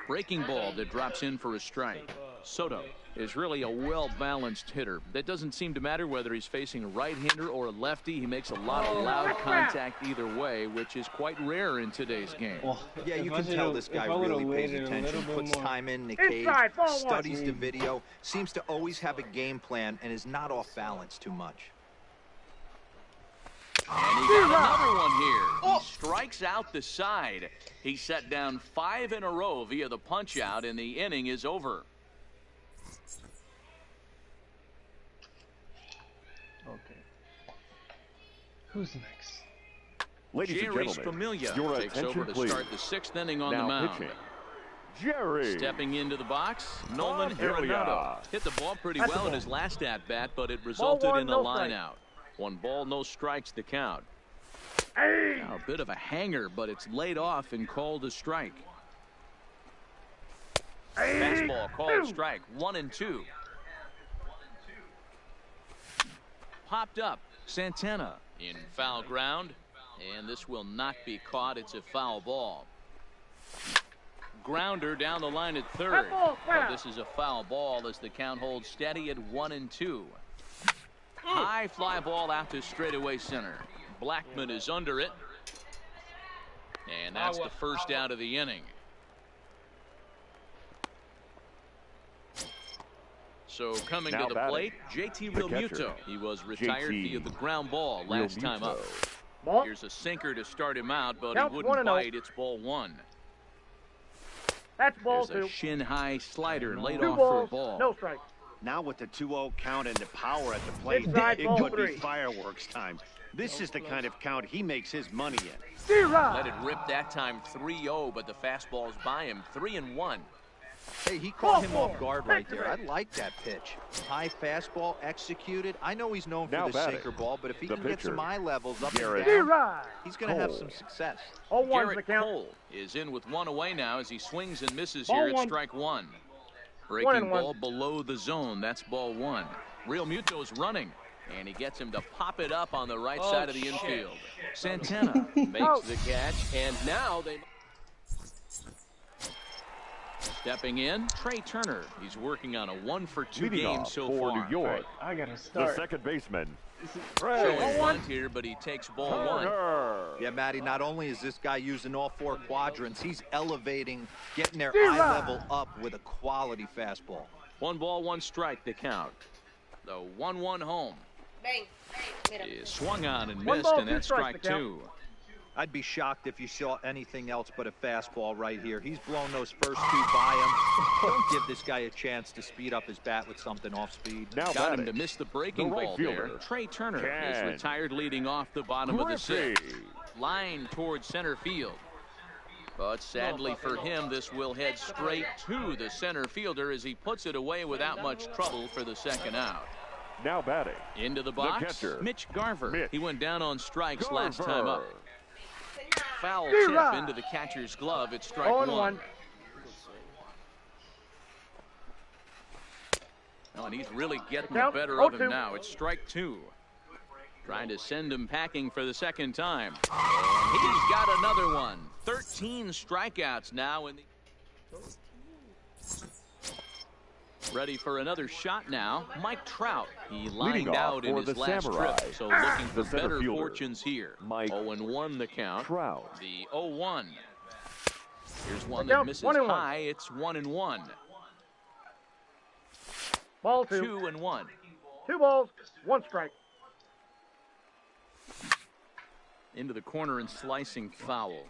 Breaking ball that drops in for a strike. Soto is really a well-balanced hitter. That doesn't seem to matter whether he's facing a right-hander or a lefty. He makes a lot of loud contact either way, which is quite rare in today's game. Yeah, you can tell this guy really pays attention, puts time in the cage, studies the video, seems to always have a game plan, and is not off balance too much. And he got another one here. He strikes out the side. He set down 5 in a row via the punch-out, and the inning is over. Okay. Who's next? Ladies and Jerry gentlemen, Familia your takes attention, over to please. start the 6th inning on Now the mound. pitching, Jerry. Stepping into the box, Nolan Familia. Arenado hit the ball pretty That's a well in ball. his last at-bat, but it resulted one, in a no line strike. out. 1 ball, no strikes the count. Hey! Now, a bit of a hanger, but it's laid off and called a strike. Fastball called strike, 1-2. Popped up, Santana in foul ground, and this will not be caught. It's a foul ball. Grounder down the line at third. But this is a foul ball as the count holds steady at 1-2. High fly ball out to straightaway center. Blackman is under it. And that's the first out of the inning. So coming Now to the batting, plate, JT the Realmuto. catcher, He was retired JT via the ground ball last time up. Ball. Here's a sinker to start him out, but Count he wouldn't 1-0. bite. It's ball 1. That's ball There's a 2. shin-high slider laid 2 off for a balls, ball. no strike. Now with the 2-0 count and the power at the plate, Inside it ball could 3. be fireworks time. This is the kind of count he makes his money in. D-Rod. Let it rip that time 3-0, but the fastball's by him 3-1. Hey, he caught him off guard right there. I like that pitch. High fastball executed. I know he's known for Now the batting, sinker ball, but if he the can get some pitcher, eye levels up Garrett and down, D-Rod. he's going to have Cole. some success. 0-1's the Garrett count. Cole is in with 1 away now as he swings and misses Ball here at 1. strike 1. 1 Breaking and 1. ball below the zone. That's ball 1. Realmuto's running, and he gets him to pop it up on the right side of the infield. Santana makes the catch, and now they... Stepping in, Trey Turner. He's working on a 1-for-2 Leading game off so for far. New York, I gotta the start. second baseman, Showing bunt here, but he takes ball 1. Turner. Yeah, Matty, not only is this guy using all 4 quadrants, he's elevating, getting their D-Rod. eye level up with a quality fastball. 1 ball, 1 strike, the count. The 1-1 home is swung on and 1 missed, ball, and 2 that's strikes, strike the count. 2. I'd be shocked if you saw anything else but a fastball right here. He's blown those first 2 by him. Don't give this guy a chance to speed up his bat with something off speed. Now Got batting, him to miss the breaking the right ball there. fielder, Trey Turner is Ken retired leading off the bottom of the Griffey. 6th. Line towards center field. But sadly for him, this will head straight to the center fielder as he puts it away without much trouble for the second out. Now batting, Into the box, catcher, Mitch Garver. Mitch He went down on strikes Garver. last time up. Foul D-Rod. tip into the catcher's glove. It's strike 0-1. Oh, and he's really getting the Count, better of him 0-2. now. It's strike 2. Trying to send him packing for the second time. And he's got another one. 13 strikeouts now in the... Ready for another shot now. Mike Trout. He lined Leading off out in for his the last Samurai, trip, so looking for the center better fielder, fortunes here. Mike 0-1 the count. Trout. The 0-1. Here's one The that count, misses 1-1. high. It's 1-1. Ball 2. 2-1. 2 balls, 1 strike. into the corner and slicing foul.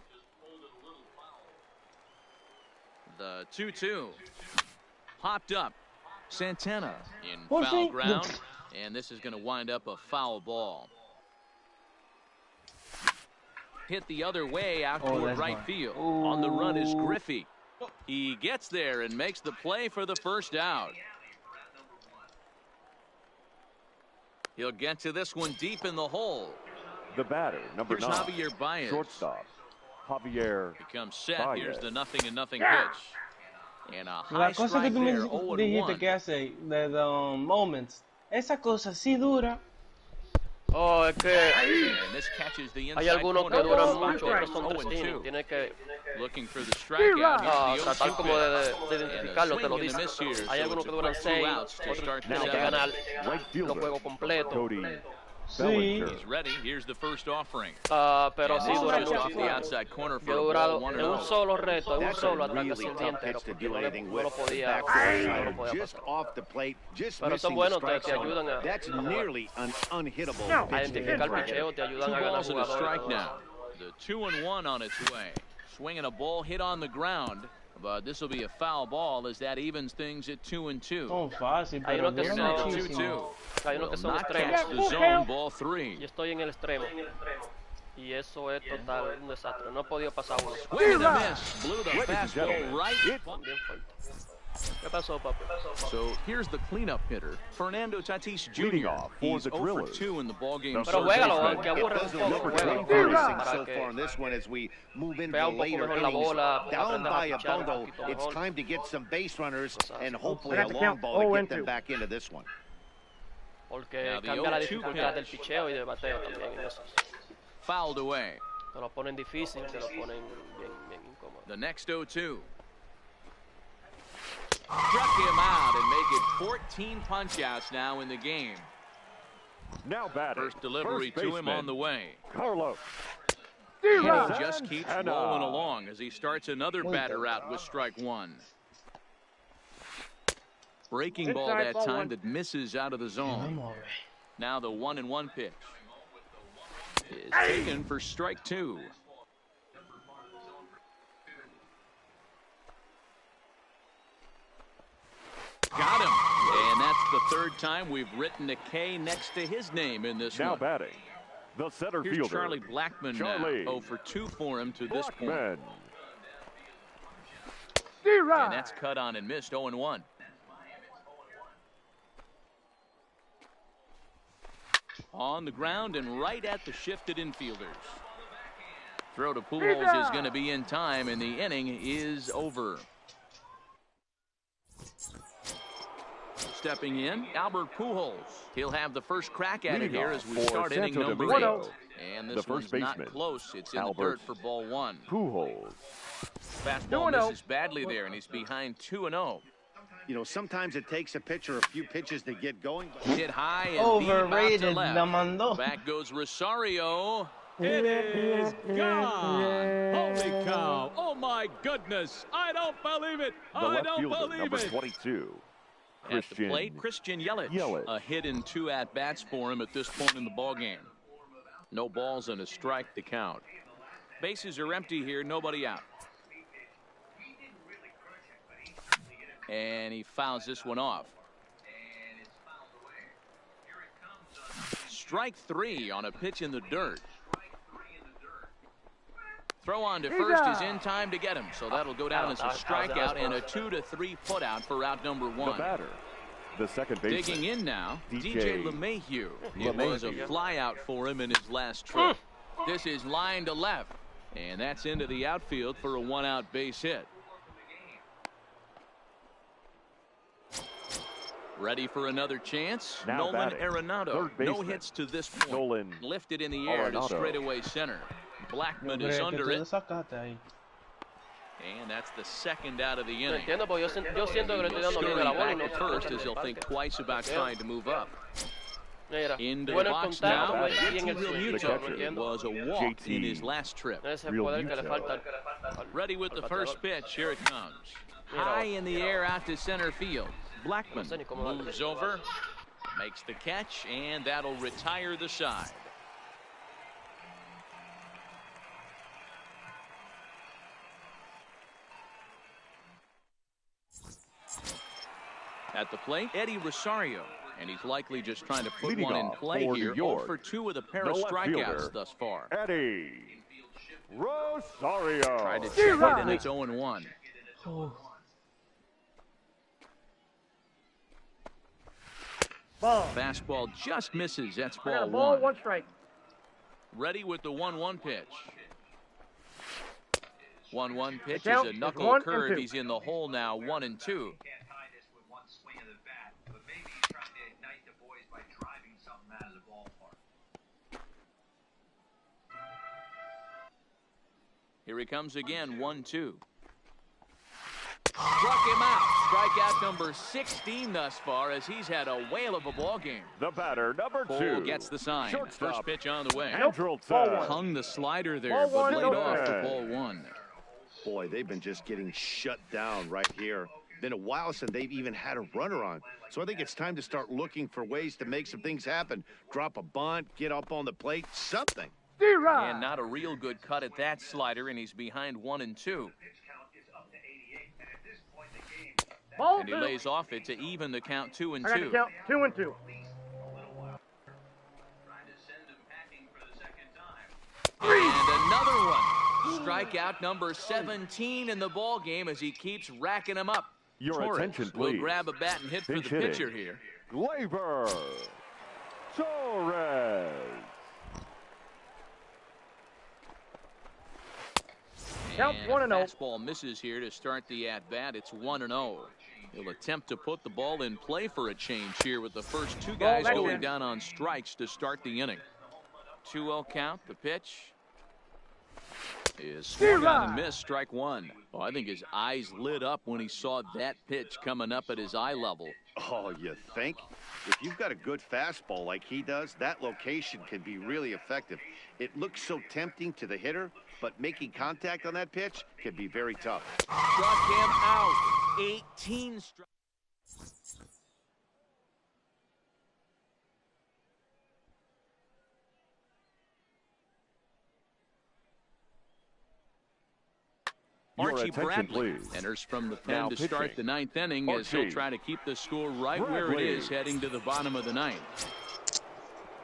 The 2-2 popped up. Santana in foul ground, and this is going to wind up a foul ball. Hit the other way out toward right field. On the run is Griffey. He gets there and makes the play for the first out. He'll get to this one deep in the hole. The batter, number 9, Javier Baez. shortstop, Javier becomes set. Baez. Here's the 0-0 pitch. And a high La cosa strike que tú me there, dijiste 0-1. que hace de the moments, esa cosa sí dura. Oh, es que And this catches the hay inside algunos que corner. duran mucho, otros son 3 innings. 0-2. Tienes que Looking for the strikeout. Here's the tratar 0-2 como de pitch. identificarlo, te lo And a swing and a dice. miss here, Hay so algunos it's que a duran quick 6, 2 outs to otros start tienen this que out. ganar right los fielder, juegos completos. Cody Sí. Bellinger. He's ready. Here's the first offering. Pero And sí this dura is just mucho. off the outside corner for Yo he a durado ball, en un 1-0. solo reto, en un That's a solo ataque really así el día tough entero, pitch to porque do no anything lo with. podía, Backdoor no lo slider podía just pasar. off the plate, just Pero son missing the buenos, strike te zone. ayudan a That's nearly an unhittable No. A pitch to hit. identificar picheo, te ayudan Two a ganar balls and a strike jugadores. now. The 2-1 on its way. Swinging a ball hit on the ground, but this will be a foul ball as that evens things at 2-2. Son fácil, Hay pero unos que dura Now son- muchísimo. 2-2. Hay unos Will que son not extremos. catch the zone. Ball 3. Y estoy en el extremo. Y eso es total un desastre. No he podido pasar uno. Swing and a miss. Blew the Ladies and fastball gentlemen, right. Bien fuerte. ¿Qué pasó, papi? So here's the cleanup hitter, Fernando Tatis Leading Jr. off for He's the 0 for Drillers. 2 in the ballgame. The Pero first juégalo, baseman. aunque It aburre un doesn't poco, look juégalo. very promising Para so que far in this one as we move into vea the un poco later mejor la innings. bola, Down aprendas by a a pichar un bundle, poquito it's mejor. time to get some base runners and hopefully We'll a have to long count ball to get 0-2. them back into this one. Porque Now the cambia la 0-2 dificultad del pitch. picheo y del bateo también. En eso. Fouled away. Te lo ponen difícil, te lo ponen bien incómodo. The next 0-2. Struck him out and make it 14 punch-outs now in the game. Now batting, First delivery first to him on the baseman, way. Carlos. And he Santana. just keeps rolling along as he starts another batter out with strike 1. Breaking ball Inside that ball time 1. that misses out of the zone. Vamos a ver. Now the 1-1 pitch is taken for strike 2. Got him. And that's the third time we've written a K next to his name in this Now one. batting, the center Here's fielder, Charlie Blackmon Charlie now. 0 for 2 for him to this point. Blackmon. And that's cut on and missed. 0-1. On the ground and right at the shifted infielders. Throw to Pujols is going to be in time, and the inning is over. Stepping in, Albert Pujols. He'll have the first crack at it Leading here off as we for start inning Santo number Domingo, 8. And the this first one's not baseman, close. It's in the Albert dirt for ball 1. Pujols. Fastball 2-0. misses badly there, and he's behind 2-0. You know, sometimes it takes a pitcher a few pitches to get going. Hit high and deep Overrated, out to left. la mandó. Back goes Rosario. It is gone. Holy cow. Oh, my goodness. I don't believe it. The I left don't fielder, believe number it. 22, At the plate, Christian Yelich. Yelich. A hit and 2 at-bats for him at this point in the ballgame. No balls and a strike to count. Bases are empty here. Nobody out. And he fouls this one off. Strike 3 on a pitch in the dirt. Throw on to first is in time to get him, so that'll go down as a strikeout and a 2-3 putout for out number 1. the batter, the second baseman, Digging in now, DJ DJ LeMahieu. It was a LeMahieu. flyout for him in his last trip. This is line to left, and that's into the outfield for a 1-out base hit. Ready for another chance? Now Nolan batting, Arenado. third No baseman, hits to this point. Nolan Lifted in the air to Arenado. straightaway center. Blackmon Yo is creo que under tú it, le sacaste ahí. and that's the second out of the No inning. entiendo, porque yo siento que le estoy dando bien a la Scurrying bola y back no at first as he'll think twice about trying to move up. Mira, Into the bueno el box contacto, now. pero aquí en el Real swing. Muto No catcher. It entiendo. was a walk JT. in his last trip. Ese Real poder que le Muto. falta al Ready with the al first bateador. pitch. Here it comes. High in the air out to center field. Blackmon sé ni cómo darle. moves over, makes the catch, and that'll retire the side. At the plate, Eddie Rosario. And he's likely just trying to put Leading one in off play for here. New York, 0 for 2 with a pair the of left strikeouts fielder, thus far. Eddie Rosario. Tried to check it, and it's 0-1. Ball. Fastball just misses. That's I got a ball ball, 1 strike. Ready with the 1-1 pitch. 1-1 pitch count is a is knuckle 1 and curve. 2. He's in the hole now, 1-2. Here he comes again, 1-2. Struck him out. Strikeout number 16 thus far, as he's had a whale of a ball game. The batter, number 2. Cole gets the sign. Shortstop. First pitch on the way. Andrelton. Hung the slider there, Ball but one, laid no off good. for ball 1. Boy, they've been just getting shut down right here. Been a while since they've even had a runner on. So I think it's time to start looking for ways to make some things happen. Drop a bunt, get up on the plate, something. And not a real good cut at that slider, and he's behind 1-2. Ball And he 2. lays off it to even the count, 2-2. I got to count 2-2. And another one. Strikeout number 17 in the ball game as he keeps racking them up. Your Torres attention, will please. grab a bat and hit for the Pinch hitting. pitcher here. Gleyber Torres. Count And 1-0. fastball misses here to start the at-bat. It's 1-0. He'll attempt to put the ball in play for a change here with the first 2 guys back going in. down on strikes to start the inning. 2-0 count. The pitch is swung on and missed. Strike 1. Oh, I think his eyes lit up when he saw that pitch coming up at his eye level. Oh, you think? If you've got a good fastball like he does, that location can be really effective. It looks so tempting to the hitter, but making contact on that pitch can be very tough. Struck him out. 18 strikes. Your Archie attention, Bradley please. enters from the pen Now to start pitching. the 9th inning as he'll Archie try to keep the score right where it Bradley. is heading to the bottom of the 9th.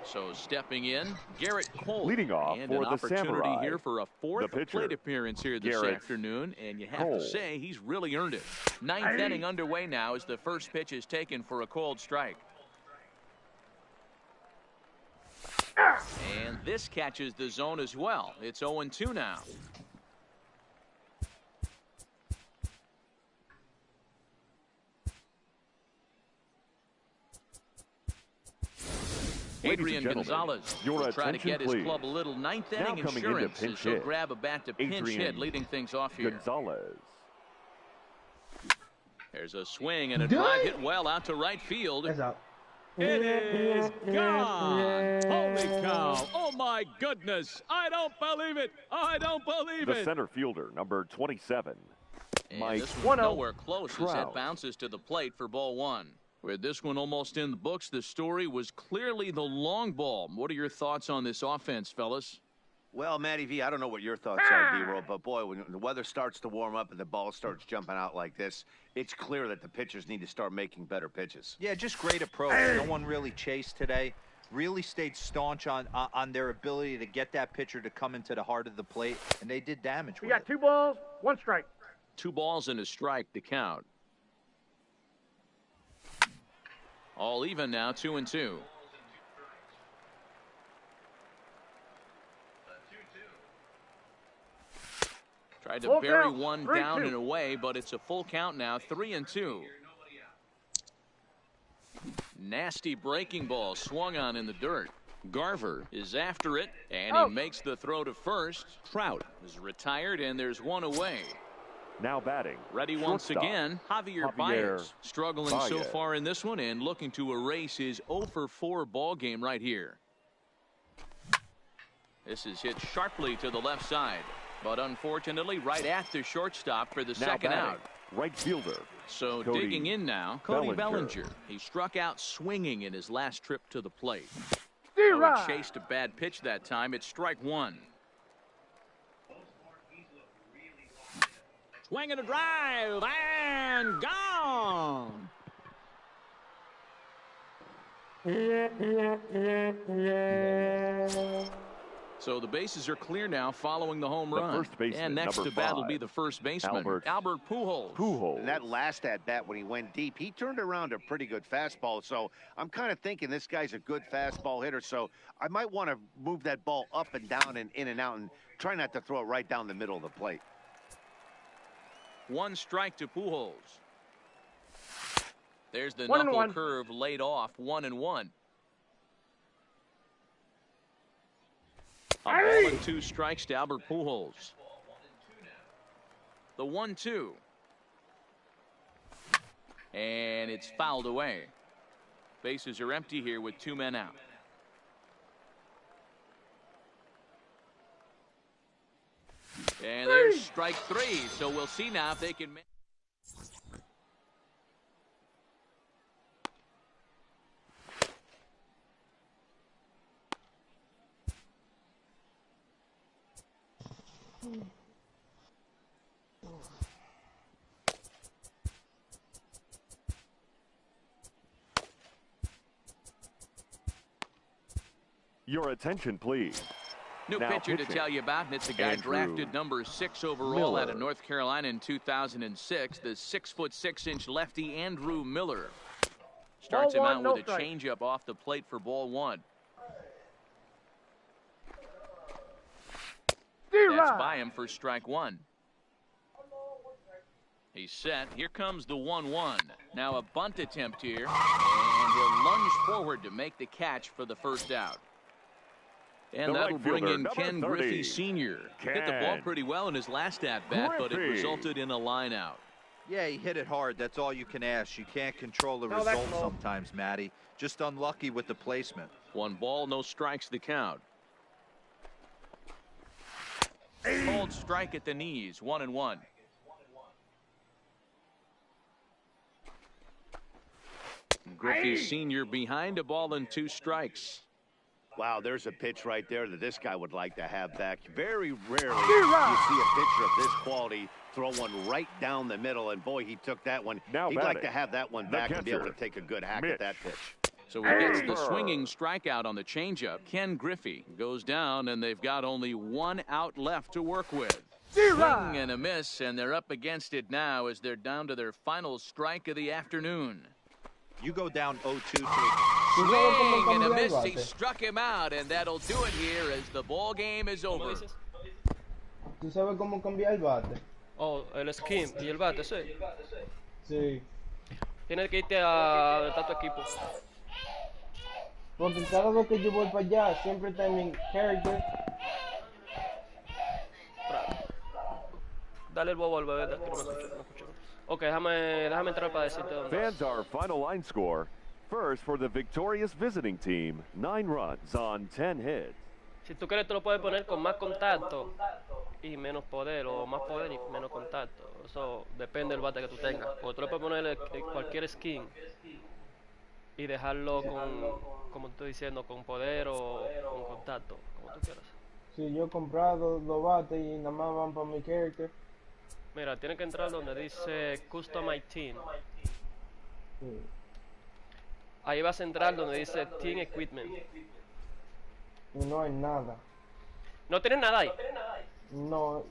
So stepping in, Garrett Cole. Leading off and for an the opportunity Samurai, here for a 4th the pitcher, plate appearance here this Garrett afternoon, and you have Cole. to say he's really earned it. 9th inning underway now as the first pitch is taken for a called strike. And this catches the zone as well. It's 0-2 now. Adrian Gonzalez your will try to attention, get his please. club a little 9th Now inning coming into insurance pinch as he'll hit, grab a bat to pinch Adrian hit, leading things off here. Gonzalez. There's a swing and a drive hit well out to right field. That's out. It is gone. Holy cow. Oh, my goodness. I don't believe it. I don't believe The it. center fielder, number 27. And Mike this one's 1-0. nowhere close as it Trout. bounces to the plate for ball 1. With this one almost in the books, the story was clearly the long ball. What are your thoughts on this offense, fellas? Well, Matty V, I don't know what your thoughts are, D-Roll, but boy, when the weather starts to warm up and the ball starts jumping out like this, it's clear that the pitchers need to start making better pitches. Yeah, just great approach. No one really chased today. Really stayed staunch on their ability to get that pitcher to come into the heart of the plate, and they did damage We with got it. 2 balls, 1 strike. 2 balls and a strike to count. All even now, 2-2. Tried to Full bury count, one 3-2. down and away, but it's a full count now, 3-2. Nasty breaking ball swung on in the dirt. Garver is after it, and he makes the throw to first. Trout is retired, and there's one away. Now batting. Ready once shortstop, again, Javier Baez. Struggling so far in this one and looking to erase his 0-for-4 ball game right here. This is hit sharply to the left side, but unfortunately right at the shortstop for the Now second batting, out. right fielder. So Cody digging in now, Cody Bellinger. Bellinger. He struck out swinging in his last trip to the plate. D-Rod. He chased a bad pitch that time. It's strike 1. Swing and a drive, and gone. So the bases are clear now following the home run. First baseman, and next to bat will be the first baseman, Albert Pujols. And that last at-bat when he went deep, he turned around a pretty good fastball. So I'm kind of thinking this guy's a good fastball hitter. So I might want to move that ball up and down and in and out and try not to throw it right down the middle of the plate. 1 strike to Pujols. There's the 1-1. knuckle curve laid off, 1-1. A ball and 2 strikes to Albert Pujols. The 1-2. And it's fouled away. Bases are empty here with 2 men out. And there's strike 3. So we'll see now if they can make. Your attention, please. New Now pitcher to pitching. tell you about, and it's a guy Andrew drafted number 6 overall Miller. out of North Carolina in 2006. The 6'6" lefty Andrew Miller starts Ball him one, out no with a strike. changeup off the plate for ball 1. That's by him for strike 1. He's set. Here comes the 1-1. Now a bunt attempt here, and he'll lunge forward to make the catch for the first out. And The that'll right bring fielder, in number Ken 30, Griffey Sr. Hit the ball Ken pretty well in his last at-bat, but it Griffey. resulted in a line out. Yeah, he hit it hard. That's all you can ask. You can't control the No, that's result low. sometimes, Matty. Just unlucky with the placement. 1 ball, no strikes the count. Cold strike at the knees, 1-1. Griffey Sr. behind a ball and 2 strikes. Wow, there's a pitch right there that this guy would like to have back. Very rarely you see a pitcher of this quality throw one right down the middle, and boy, he took that one. Now He'd like batting, to have that one the back and be able to catcher, take a good hack Mitch. at that pitch. So he gets the swinging strikeout on the changeup. Ken Griffey goes down, and they've got only 1 out left to work with. Swing and a miss, and they're up against it now as they're down to their final strike of the afternoon. You go down 0-2 to Swing and a miss. He struck him out, and that'll do it here as the ball game is over. ¿Tú sabes cómo cambiar el bate? Oh, el skin y el bate, sí. Sí. Tienes que irte a donde está tu equipo. Porque cada vez que yo voy para allá, siempre está mi character. Dale el bobo al bebé, que no me escucho, no me escucho. Ok, déjame entrar para decirte dónde. Fans, our final line score. First for the victorious visiting team, 9 runs on 10 hits. Si tú quieres, tú lo puedes poner con más contacto y menos poder, o más poder y menos contacto. Eso depende del bate que tú tengas. O tú le puedes poner cualquier skin y dejarlo con, como estoy diciendo, con poder o con contacto, como tú quieras. Si yo he comprado 2 bates y nada más van para mi character. Mira, tiene que entrar donde dice Customize Team. Sí. Ahí vas a entrar donde dice Team Equipment. Y no hay nada. ¿No tienes nada ahí? No,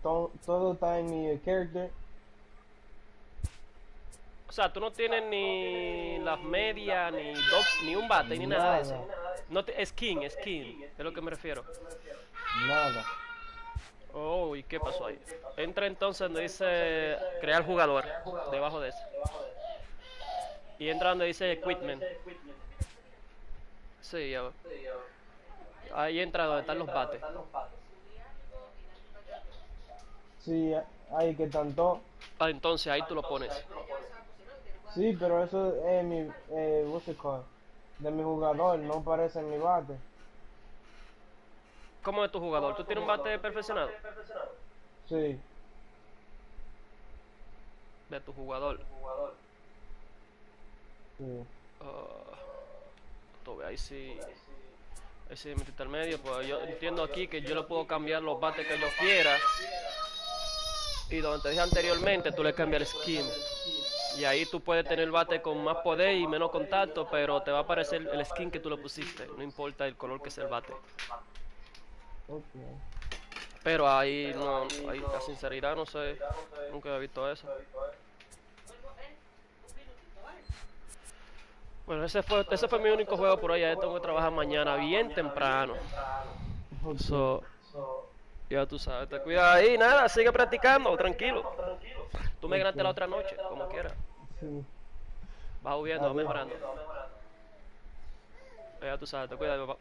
todo está en mi character. O sea, tú no tienes ni las medias, ni un bate, ni nada de eso. No skin, es lo que me refiero. Nada. Oh, ¿y qué pasó ahí? Entra entonces donde dice crear jugador, debajo de eso. Y entra donde dice equipment. Sí, ya va. Ahí entra donde están los bates. Sí, hay que tanto. Ah, entonces ahí tú lo pones. Sí, pero eso es mi, what's it called? De mi jugador, no parece en mi bate. ¿Cómo es tu jugador? ¿Tú tienes un bate perfeccionado? Sí. De tu jugador. Sí. Ahí sí metiste al medio, pues yo entiendo aquí que yo le puedo cambiar los bates que yo quiera. Y donde te dije anteriormente, tú le cambias el skin. Y ahí tú puedes tener el bate con más poder y menos contacto, pero te va a aparecer el skin que tú le pusiste, no importa el color que sea el bate. Pero ahí no, ahí la sinceridad no sé, nunca he visto eso. Bueno, ese fue mi único juego por hoy. Ya tengo que trabajar mañana bien temprano. So, ya tú sabes, te cuidas ahí, nada, sigue practicando, tranquilo. Tú me ganaste la otra noche, como quieras. Vas subiendo, vas mejorando. Ya tú sabes, te cuidas, papá.